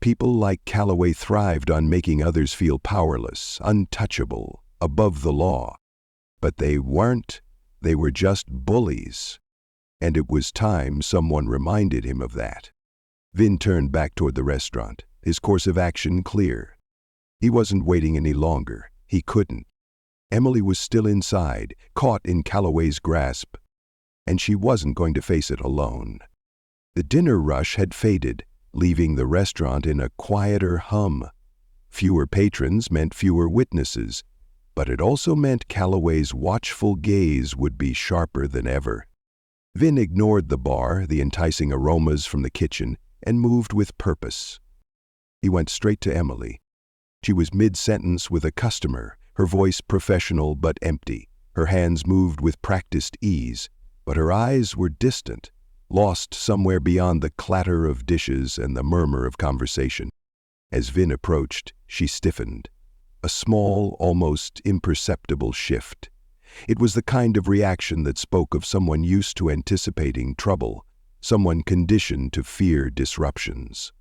People like Callaway thrived on making others feel powerless, untouchable, above the law. But they weren't. They were just bullies. And it was time someone reminded him of that. Vin turned back toward the restaurant, his course of action clear. He wasn't waiting any longer. He couldn't. Emily was still inside, caught in Callaway's grasp, and she wasn't going to face it alone. The dinner rush had faded, leaving the restaurant in a quieter hum. Fewer patrons meant fewer witnesses, but it also meant Callaway's watchful gaze would be sharper than ever. Vin ignored the bar, the enticing aromas from the kitchen, and moved with purpose. He went straight to Emily. She was mid-sentence with a customer, her voice professional but empty. Her hands moved with practiced ease, but her eyes were distant, lost somewhere beyond the clatter of dishes and the murmur of conversation. As Vin approached, she stiffened. A small, almost imperceptible shift. It was the kind of reaction that spoke of someone used to anticipating trouble, someone conditioned to fear disruptions.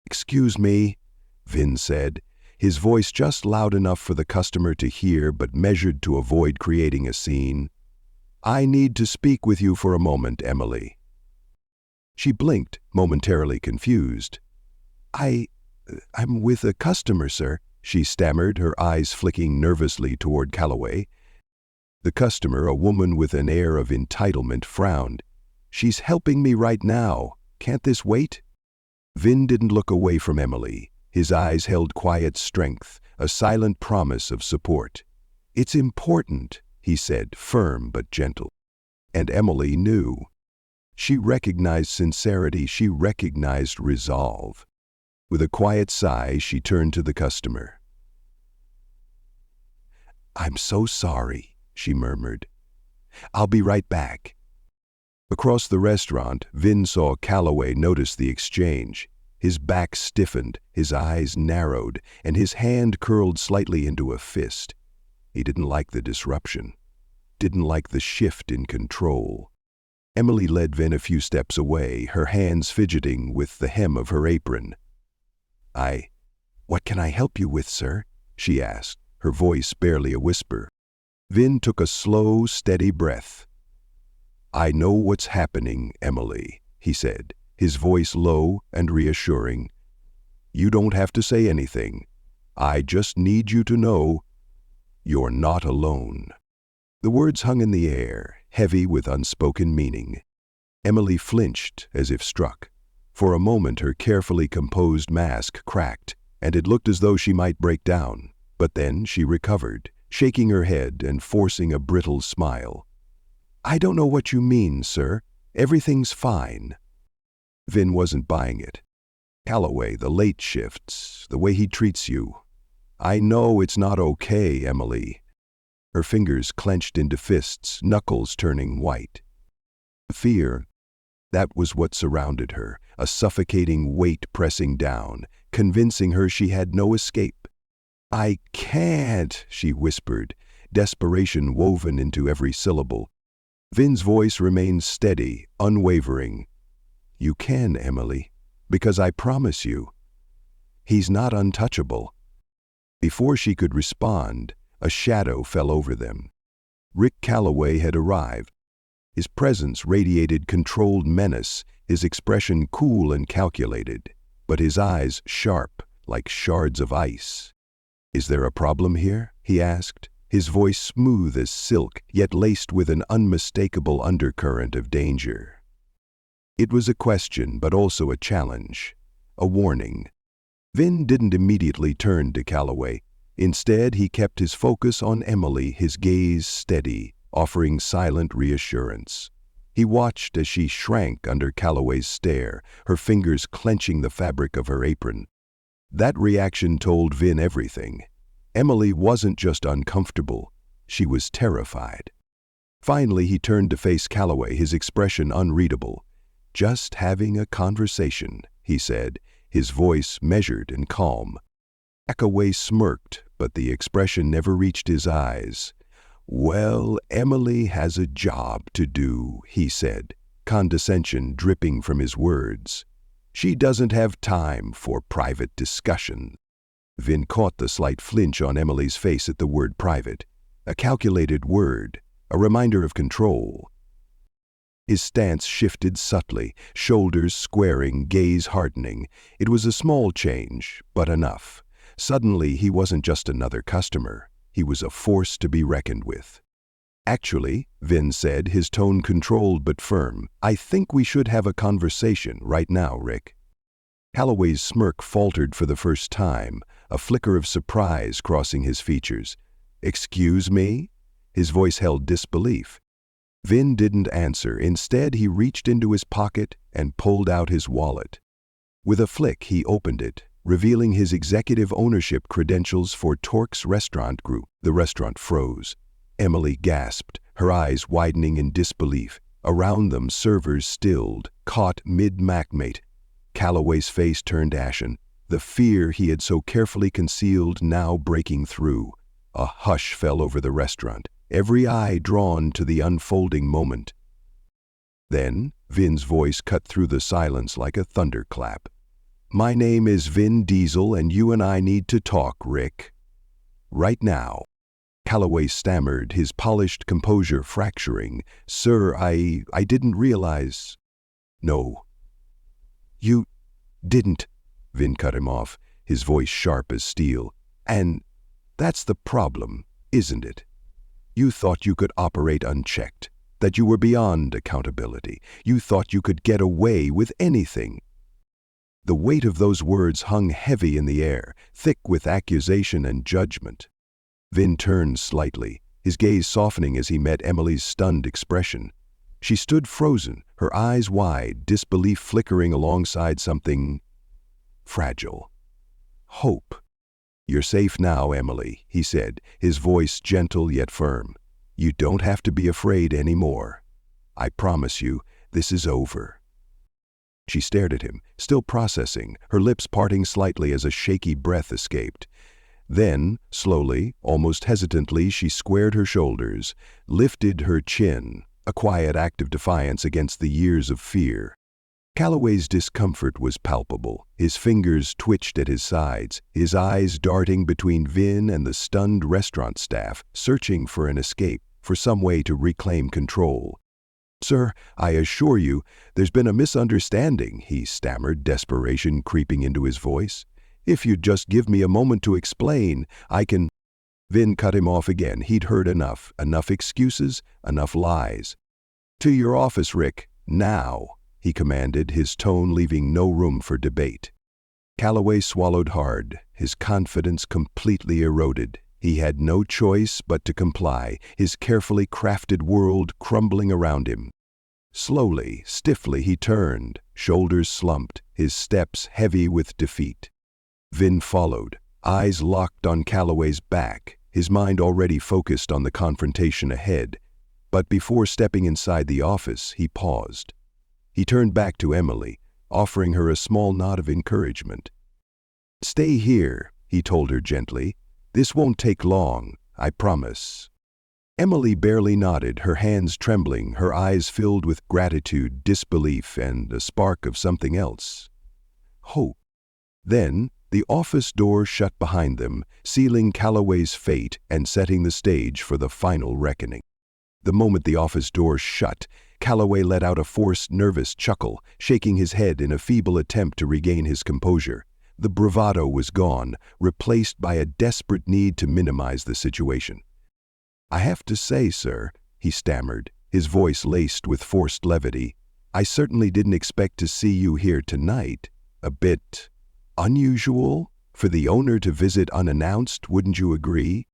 "Excuse me," Vin said, his voice just loud enough for the customer to hear but measured to avoid creating a scene. "I need to speak with you for a moment, Emily." She blinked, momentarily confused. I'm with a customer, sir," she stammered, her eyes flicking nervously toward Callaway. The customer, a woman with an air of entitlement, frowned. "She's helping me right now. Can't this wait?" Vin didn't look away from Emily. His eyes held quiet strength, a silent promise of support. "It's important," he said, firm but gentle. And Emily knew. She recognized sincerity, she recognized resolve. With a quiet sigh, she turned to the customer. "I'm so sorry," she murmured. "I'll be right back." Across the restaurant, Vin saw Callaway notice the exchange. His back stiffened, his eyes narrowed, and his hand curled slightly into a fist. He didn't like the disruption, didn't like the shift in control. Emily led Vin a few steps away, her hands fidgeting with the hem of her apron. What can I help you with, sir?" she asked, her voice barely a whisper. Vin took a slow, steady breath. "I know what's happening, Emily," he said, his voice low and reassuring. "You don't have to say anything. I just need you to know you're not alone." The words hung in the air, heavy with unspoken meaning. Emily flinched as if struck. For a moment her carefully composed mask cracked, and it looked as though she might break down. But then she recovered, shaking her head and forcing a brittle smile. "I don't know what you mean, sir. Everything's fine." Vin wasn't buying it. "Callaway, the late shifts, the way he treats you. I know it's not okay, Emily." Her fingers clenched into fists, knuckles turning white. Fear. That was what surrounded her, a suffocating weight pressing down, convincing her she had no escape. "I can't," she whispered, desperation woven into every syllable. Vin's voice remained steady, unwavering. "You can, Emily, because I promise you. He's not untouchable." Before she could respond, a shadow fell over them. Rick Callaway had arrived. His presence radiated controlled menace, his expression cool and calculated, but his eyes sharp, like shards of ice. "Is there a problem here?" he asked, his voice smooth as silk, yet laced with an unmistakable undercurrent of danger. It was a question, but also a challenge, a warning. Vin didn't immediately turn to Callaway. Instead, he kept his focus on Emily, his gaze steady, offering silent reassurance. He watched as she shrank under Callaway's stare, her fingers clenching the fabric of her apron. That reaction told Vin everything. Emily wasn't just uncomfortable, she was terrified. Finally, he turned to face Callaway, his expression unreadable. "Just having a conversation," he said, his voice measured and calm. Callaway smirked, but the expression never reached his eyes. "Well, Emily has a job to do," he said, condescension dripping from his words. "She doesn't have time for private discussion." Vin caught the slight flinch on Emily's face at the word private, a calculated word, a reminder of control. His stance shifted subtly, shoulders squaring, gaze hardening. It was a small change, but enough. Suddenly, he wasn't just another customer. He was a force to be reckoned with. "Actually," Vin said, his tone controlled but firm, "I think we should have a conversation right now, Rick." Callaway's smirk faltered for the first time, a flicker of surprise crossing his features. "Excuse me?" His voice held disbelief. Vin didn't answer. Instead, he reached into his pocket and pulled out his wallet. With a flick, he opened it, revealing his executive ownership credentials for Torx Restaurant Group. The restaurant froze. Emily gasped, her eyes widening in disbelief. Around them, servers stilled, caught mid-macmate. Callaway's face turned ashen, the fear he had so carefully concealed now breaking through. A hush fell over the restaurant, every eye drawn to the unfolding moment. Then, Vin's voice cut through the silence like a thunderclap. "My name is Vin Diesel, and you and I need to talk, Rick. Right now." Callaway stammered, his polished composure fracturing. "Sir, I didn't realize." "No. You didn't," Vin cut him off, his voice sharp as steel. "And that's the problem, isn't it? You thought you could operate unchecked, that you were beyond accountability. You thought you could get away with anything." The weight of those words hung heavy in the air, thick with accusation and judgment. Vin turned slightly, his gaze softening as he met Emily's stunned expression. She stood frozen, her eyes wide, disbelief flickering alongside something fragile. Hope. "You're safe now, Emily," he said, his voice gentle yet firm. "You don't have to be afraid anymore. I promise you, this is over." She stared at him, still processing, her lips parting slightly as a shaky breath escaped. Then, slowly, almost hesitantly, she squared her shoulders, lifted her chin, a quiet act of defiance against the years of fear. Callaway's discomfort was palpable. His fingers twitched at his sides, his eyes darting between Vin and the stunned restaurant staff, searching for an escape, for some way to reclaim control. "Sir, I assure you, there's been a misunderstanding," he stammered, desperation creeping into his voice. "If you'd just give me a moment to explain, I can—" Vin cut him off again. He'd heard enough excuses, enough lies. "To your office, Rick, now," he commanded, his tone leaving no room for debate. Callaway swallowed hard, his confidence completely eroded. He had no choice but to comply, his carefully crafted world crumbling around him. Slowly, stiffly he turned, shoulders slumped, his steps heavy with defeat. Vin followed, eyes locked on Callaway's back, his mind already focused on the confrontation ahead. But before stepping inside the office, he paused. He turned back to Emily, offering her a small nod of encouragement. "Stay here," he told her gently. "This won't take long, I promise." Emily barely nodded, her hands trembling, her eyes filled with gratitude, disbelief, and a spark of something else. Hope. Then, the office door shut behind them, sealing Callaway's fate and setting the stage for the final reckoning. The moment the office door shut, Callaway let out a forced, nervous chuckle, shaking his head in a feeble attempt to regain his composure. The bravado was gone, replaced by a desperate need to minimize the situation. "I have to say, sir," he stammered, his voice laced with forced levity, "I certainly didn't expect to see you here tonight. A bit unusual for the owner to visit unannounced, wouldn't you agree?"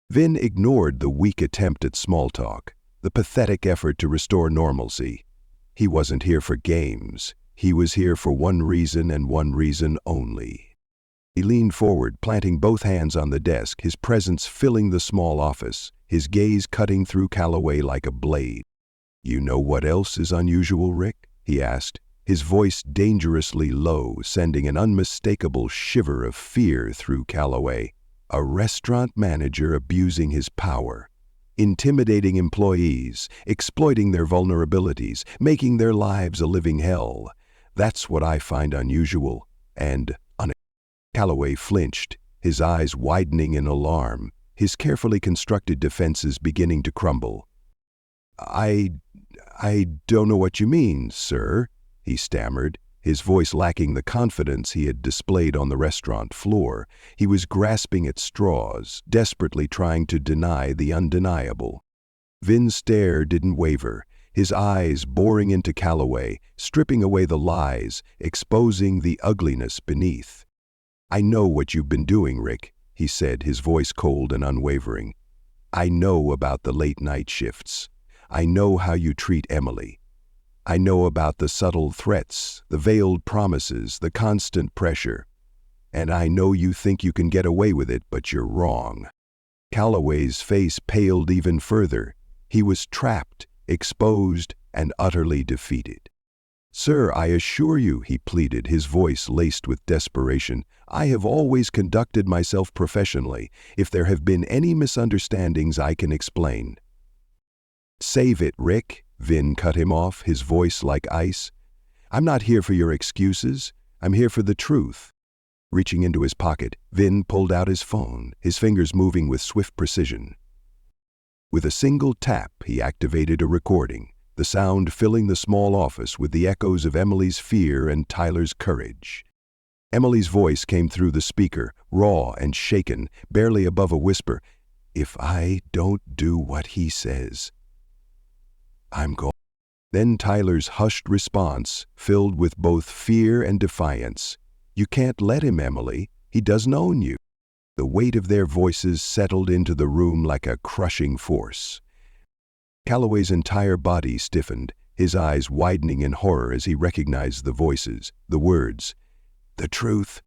Vin ignored the weak attempt at small talk, the pathetic effort to restore normalcy. He wasn't here for games. He was here for one reason and one reason only. He leaned forward, planting both hands on the desk, his presence filling the small office, his gaze cutting through Callaway like a blade. "You know what else is unusual, Rick?" he asked, his voice dangerously low, sending an unmistakable shiver of fear through Callaway. "A restaurant manager abusing his power, intimidating employees, exploiting their vulnerabilities, making their lives a living hell. That's what I find unusual and unacceptable." Callaway flinched, his eyes widening in alarm, his carefully constructed defenses beginning to crumble. I don't know what you mean, sir," he stammered, his voice lacking the confidence he had displayed on the restaurant floor. He was grasping at straws, desperately trying to deny the undeniable. Vin's stare didn't waver, his eyes boring into Callaway, stripping away the lies, exposing the ugliness beneath. "I know what you've been doing, Rick," he said, his voice cold and unwavering. "I know about the late-night shifts. I know how you treat Emily. I know about the subtle threats, the veiled promises, the constant pressure. And I know you think you can get away with it, but you're wrong." Callaway's face paled even further. He was trapped, exposed, and utterly defeated. "Sir, I assure you," he pleaded, his voice laced with desperation, "I have always conducted myself professionally. If there have been any misunderstandings, I can explain." "Save it, Rick," Vin cut him off, his voice like ice. "I'm not here for your excuses. I'm here for the truth." Reaching into his pocket, Vin pulled out his phone, his fingers moving with swift precision. With a single tap, he activated a recording, the sound filling the small office with the echoes of Emily's fear and Tyler's courage. Emily's voice came through the speaker, raw and shaken, barely above a whisper. "If I don't do what he says, I'm going." Then Tyler's hushed response, filled with both fear and defiance. "You can't let him, Emily. He doesn't own you." The weight of their voices settled into the room like a crushing force. Callaway's entire body stiffened, his eyes widening in horror as he recognized the voices, the words. "The truth."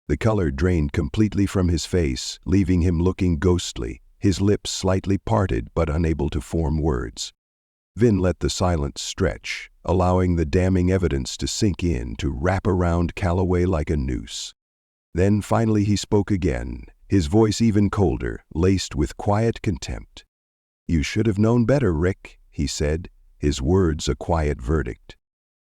The color drained completely from his face, leaving him looking ghostly, his lips slightly parted but unable to form words. Vin let the silence stretch, allowing the damning evidence to sink in, to wrap around Callaway like a noose. Then finally he spoke again, his voice even colder, laced with quiet contempt. "You should have known better, Rick," he said, his words a quiet verdict.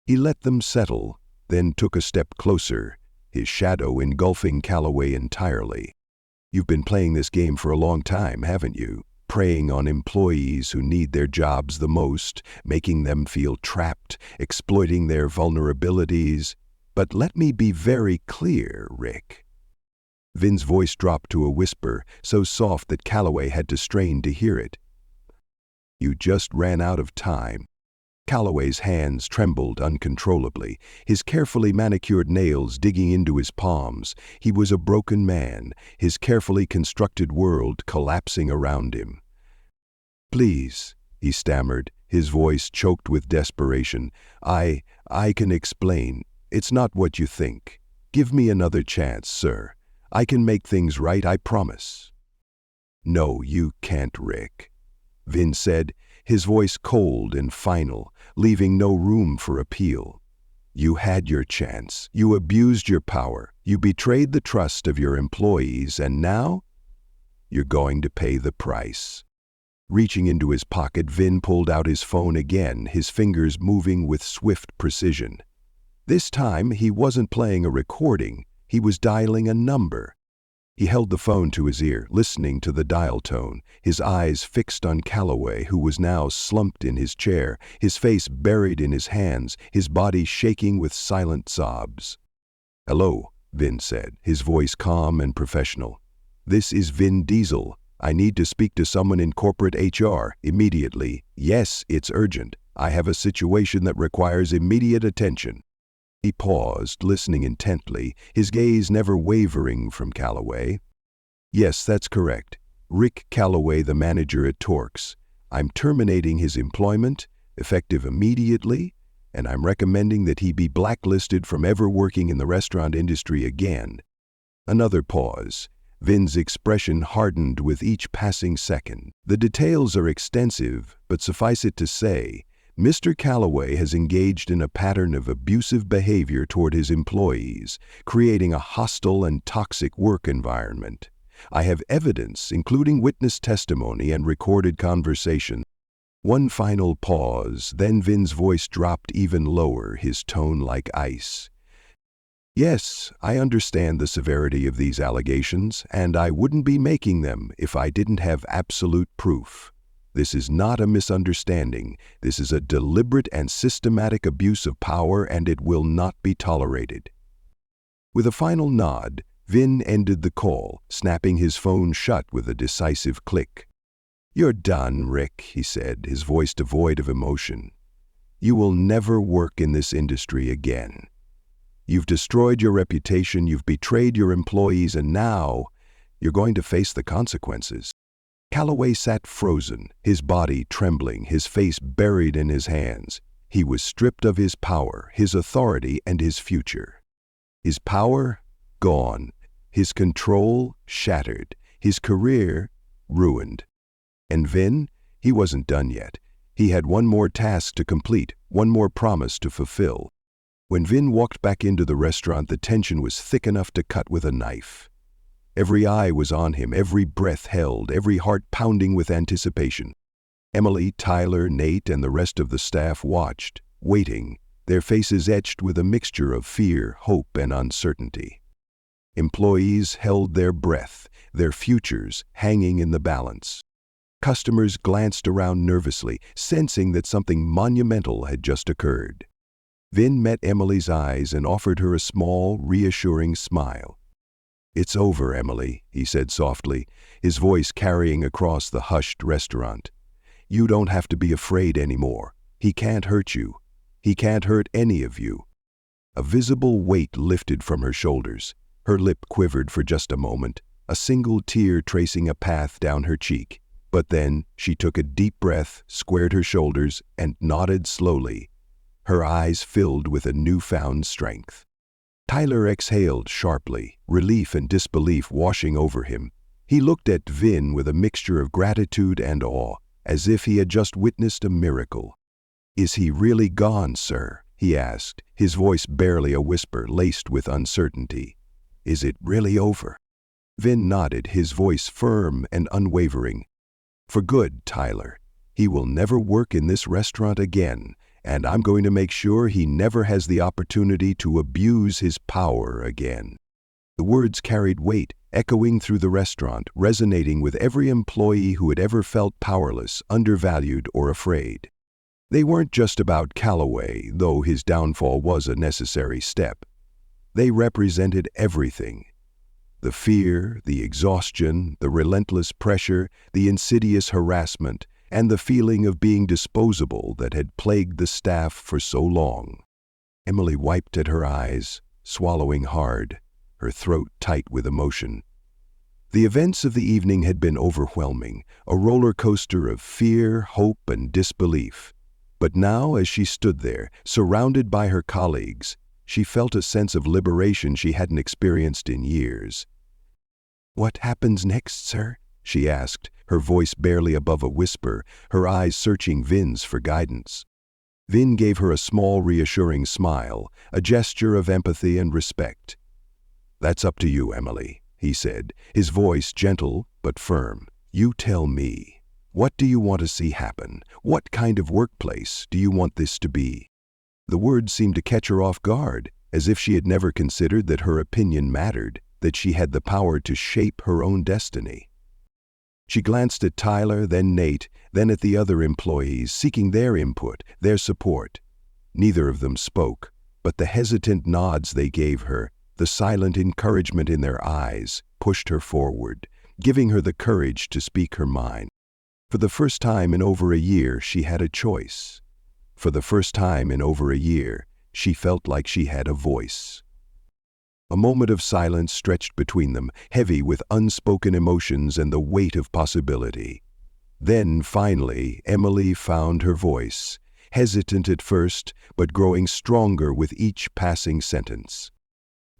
He let them settle, then took a step closer, his shadow engulfing Callaway entirely. "You've been playing this game for a long time, haven't you? Preying on employees who need their jobs the most, making them feel trapped, exploiting their vulnerabilities. But let me be very clear, Rick." Vin's voice dropped to a whisper, so soft that Callaway had to strain to hear it. "You just ran out of time." Callaway's hands trembled uncontrollably, his carefully manicured nails digging into his palms. He was a broken man, his carefully constructed world collapsing around him. "Please," he stammered, his voice choked with desperation. I can explain. It's not what you think. Give me another chance, sir. I can make things right, I promise." "No, you can't, Rick," Vin said, his voice cold and final, leaving no room for appeal. "You had your chance. You abused your power. You betrayed the trust of your employees, and now you're going to pay the price." Reaching into his pocket, Vin pulled out his phone again, his fingers moving with swift precision. This time, he wasn't playing a recording, he was dialing a number. He held the phone to his ear, listening to the dial tone, his eyes fixed on Callaway, who was now slumped in his chair, his face buried in his hands, his body shaking with silent sobs. "Hello," Vin said, his voice calm and professional. "This is Vin Diesel. I need to speak to someone in corporate HR, immediately. Yes, it's urgent. I have a situation that requires immediate attention." He paused, listening intently, his gaze never wavering from Callaway. "Yes, that's correct. Rick Callaway, the manager at Torx. I'm terminating his employment, effective immediately, and I'm recommending that he be blacklisted from ever working in the restaurant industry again." Another pause. Vin's expression hardened with each passing second. "The details are extensive, but suffice it to say, Mr. Callaway has engaged in a pattern of abusive behavior toward his employees, creating a hostile and toxic work environment. I have evidence, including witness testimony and recorded conversation." One final pause, then Vin's voice dropped even lower, his tone like ice. "Yes, I understand the severity of these allegations, and I wouldn't be making them if I didn't have absolute proof. This is not a misunderstanding. This is a deliberate and systematic abuse of power, and it will not be tolerated." With a final nod, Vin ended the call, snapping his phone shut with a decisive click. "You're done, Rick," he said, his voice devoid of emotion. "You will never work in this industry again. You've destroyed your reputation, you've betrayed your employees, and now you're going to face the consequences." Callaway sat frozen, his body trembling, his face buried in his hands. He was stripped of his power, his authority, and his future. His power, gone. His control, shattered. His career, ruined. And Vin, he wasn't done yet. He had one more task to complete, one more promise to fulfill. When Vin walked back into the restaurant, the tension was thick enough to cut with a knife. Every eye was on him, every breath held, every heart pounding with anticipation. Emily, Tyler, Nate, and the rest of the staff watched, waiting, their faces etched with a mixture of fear, hope, and uncertainty. Employees held their breath, their futures hanging in the balance. Customers glanced around nervously, sensing that something monumental had just occurred. Vin met Emily's eyes and offered her a small, reassuring smile. "It's over, Emily," he said softly, his voice carrying across the hushed restaurant. "You don't have to be afraid anymore. He can't hurt you. He can't hurt any of you." A visible weight lifted from her shoulders. Her lip quivered for just a moment, a single tear tracing a path down her cheek. But then she took a deep breath, squared her shoulders, and nodded slowly, her eyes filled with a newfound strength. Tyler exhaled sharply, relief and disbelief washing over him. He looked at Vin with a mixture of gratitude and awe, as if he had just witnessed a miracle. "Is he really gone, sir?" he asked, his voice barely a whisper laced with uncertainty. "Is it really over?" Vin nodded, his voice firm and unwavering. "For good, Tyler. He will never work in this restaurant again, and I'm going to make sure he never has the opportunity to abuse his power again." The words carried weight, echoing through the restaurant, resonating with every employee who had ever felt powerless, undervalued, or afraid. They weren't just about Callaway, though his downfall was a necessary step. They represented everything. The fear, the exhaustion, the relentless pressure, the insidious harassment, and the feeling of being disposable that had plagued the staff for so long. Emily wiped at her eyes, swallowing hard, her throat tight with emotion. The events of the evening had been overwhelming, a roller coaster of fear, hope, and disbelief. But now, as she stood there, surrounded by her colleagues, she felt a sense of liberation she hadn't experienced in years. "What happens next, sir?" she asked, her voice barely above a whisper, her eyes searching Vin's for guidance. Vin gave her a small, reassuring smile, a gesture of empathy and respect. "That's up to you, Emily," he said, his voice gentle but firm. "You tell me. What do you want to see happen? What kind of workplace do you want this to be?" The words seemed to catch her off guard, as if she had never considered that her opinion mattered, that she had the power to shape her own destiny. She glanced at Tyler, then Nate, then at the other employees, seeking their input, their support. Neither of them spoke, but the hesitant nods they gave her, the silent encouragement in their eyes, pushed her forward, giving her the courage to speak her mind. For the first time in over a year, she had a choice. For the first time in over a year, she felt like she had a voice. A moment of silence stretched between them, heavy with unspoken emotions and the weight of possibility. Then, finally, Emily found her voice, hesitant at first, but growing stronger with each passing sentence.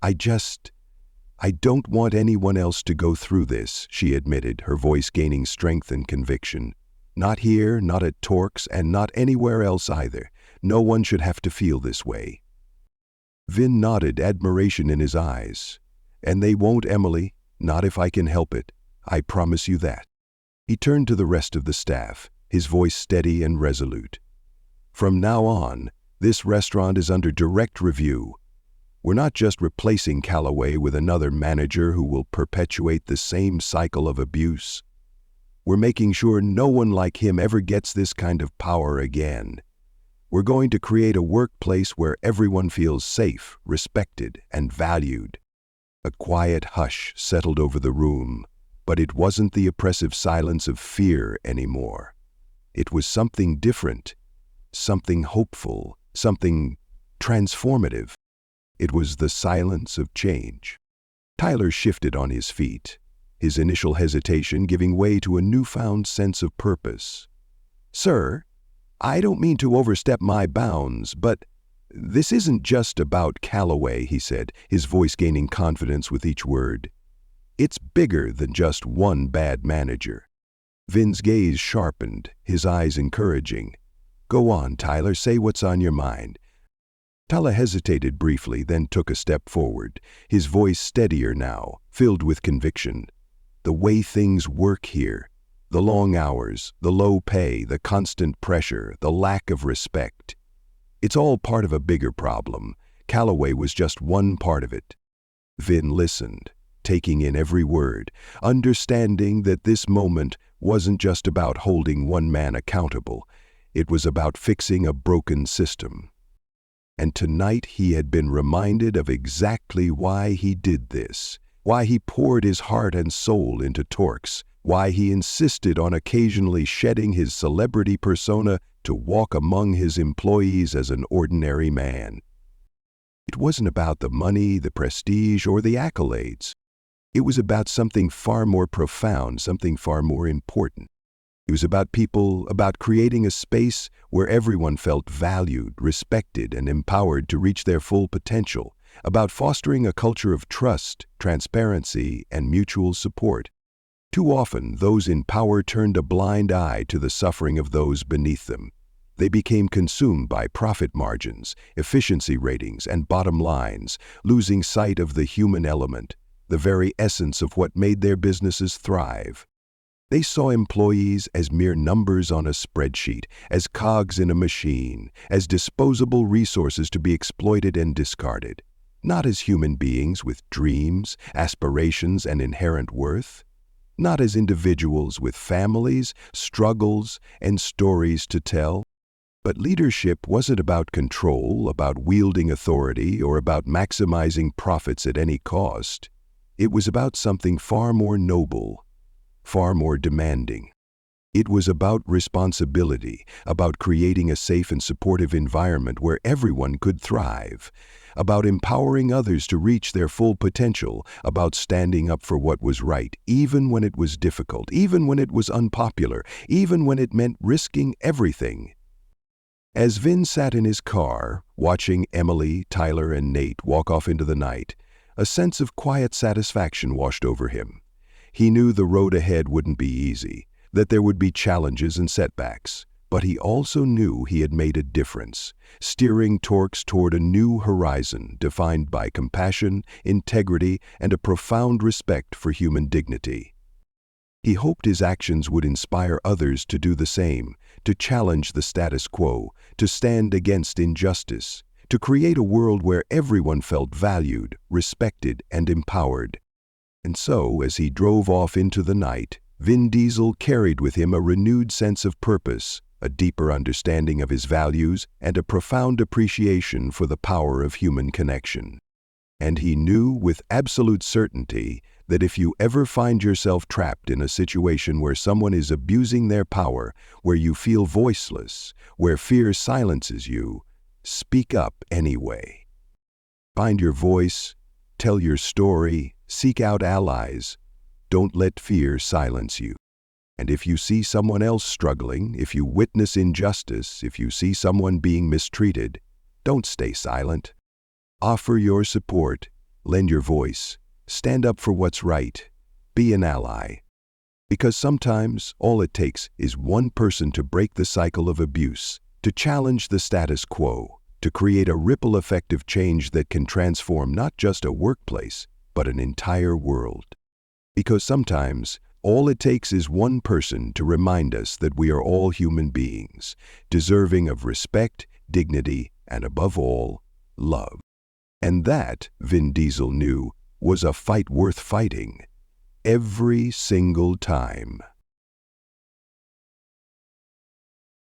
I don't want anyone else to go through this," she admitted, her voice gaining strength and conviction. "Not here, not at Torx, and not anywhere else either. No one should have to feel this way." Vin nodded, admiration in his eyes. "And they won't, Emily. Not if I can help it. I promise you that." He turned to the rest of the staff, his voice steady and resolute. "From now on, this restaurant is under direct review. We're not just replacing Callaway with another manager who will perpetuate the same cycle of abuse. We're making sure no one like him ever gets this kind of power again. We're going to create a workplace where everyone feels safe, respected, and valued." A quiet hush settled over the room, but it wasn't the oppressive silence of fear anymore. It was something different, something hopeful, something transformative. It was the silence of change. Tyler shifted on his feet, his initial hesitation giving way to a newfound sense of purpose. "Sir, I don't mean to overstep my bounds, but this isn't just about Callaway," he said, his voice gaining confidence with each word. "It's bigger than just one bad manager." Vin's gaze sharpened, his eyes encouraging. "Go on, Tyler, say what's on your mind." Tyler hesitated briefly, then took a step forward, his voice steadier now, filled with conviction. "The way things work here, the long hours, the low pay, the constant pressure, the lack of respect. It's all part of a bigger problem. Callaway was just one part of it." Vin listened, taking in every word, understanding that this moment wasn't just about holding one man accountable. It was about fixing a broken system. And tonight he had been reminded of exactly why he did this, why he poured his heart and soul into Torx, why he insisted on occasionally shedding his celebrity persona to walk among his employees as an ordinary man. It wasn't about the money, the prestige, or the accolades. It was about something far more profound, something far more important. It was about people, about creating a space where everyone felt valued, respected, and empowered to reach their full potential, about fostering a culture of trust, transparency, and mutual support. Too often, those in power turned a blind eye to the suffering of those beneath them. They became consumed by profit margins, efficiency ratings, and bottom lines, losing sight of the human element, the very essence of what made their businesses thrive. They saw employees as mere numbers on a spreadsheet, as cogs in a machine, as disposable resources to be exploited and discarded, not as human beings with dreams, aspirations, and inherent worth, not as individuals with families, struggles, and stories to tell. But leadership wasn't about control, about wielding authority, or about maximizing profits at any cost. It was about something far more noble, far more demanding. It was about responsibility, about creating a safe and supportive environment where everyone could thrive, about empowering others to reach their full potential, about standing up for what was right, even when it was difficult, even when it was unpopular, even when it meant risking everything. As Vin sat in his car, watching Emily, Tyler, and Nate walk off into the night, a sense of quiet satisfaction washed over him. He knew the road ahead wouldn't be easy, that there would be challenges and setbacks, but he also knew he had made a difference, steering Torx toward a new horizon defined by compassion, integrity, and a profound respect for human dignity. He hoped his actions would inspire others to do the same, to challenge the status quo, to stand against injustice, to create a world where everyone felt valued, respected, and empowered. And so, as he drove off into the night, Vin Diesel carried with him a renewed sense of purpose, a deeper understanding of his values, and a profound appreciation for the power of human connection. And he knew with absolute certainty that if you ever find yourself trapped in a situation where someone is abusing their power, where you feel voiceless, where fear silences you, speak up anyway. Find your voice, tell your story, seek out allies. Don't let fear silence you. And if you see someone else struggling, if you witness injustice, if you see someone being mistreated, don't stay silent. Offer your support, lend your voice, stand up for what's right, be an ally. Because sometimes all it takes is one person to break the cycle of abuse, to challenge the status quo, to create a ripple effect of change that can transform not just a workplace, but an entire world. Because sometimes all it takes is one person to remind us that we are all human beings, deserving of respect, dignity, and above all, love. And that, Vin Diesel knew, was a fight worth fighting. Every single time.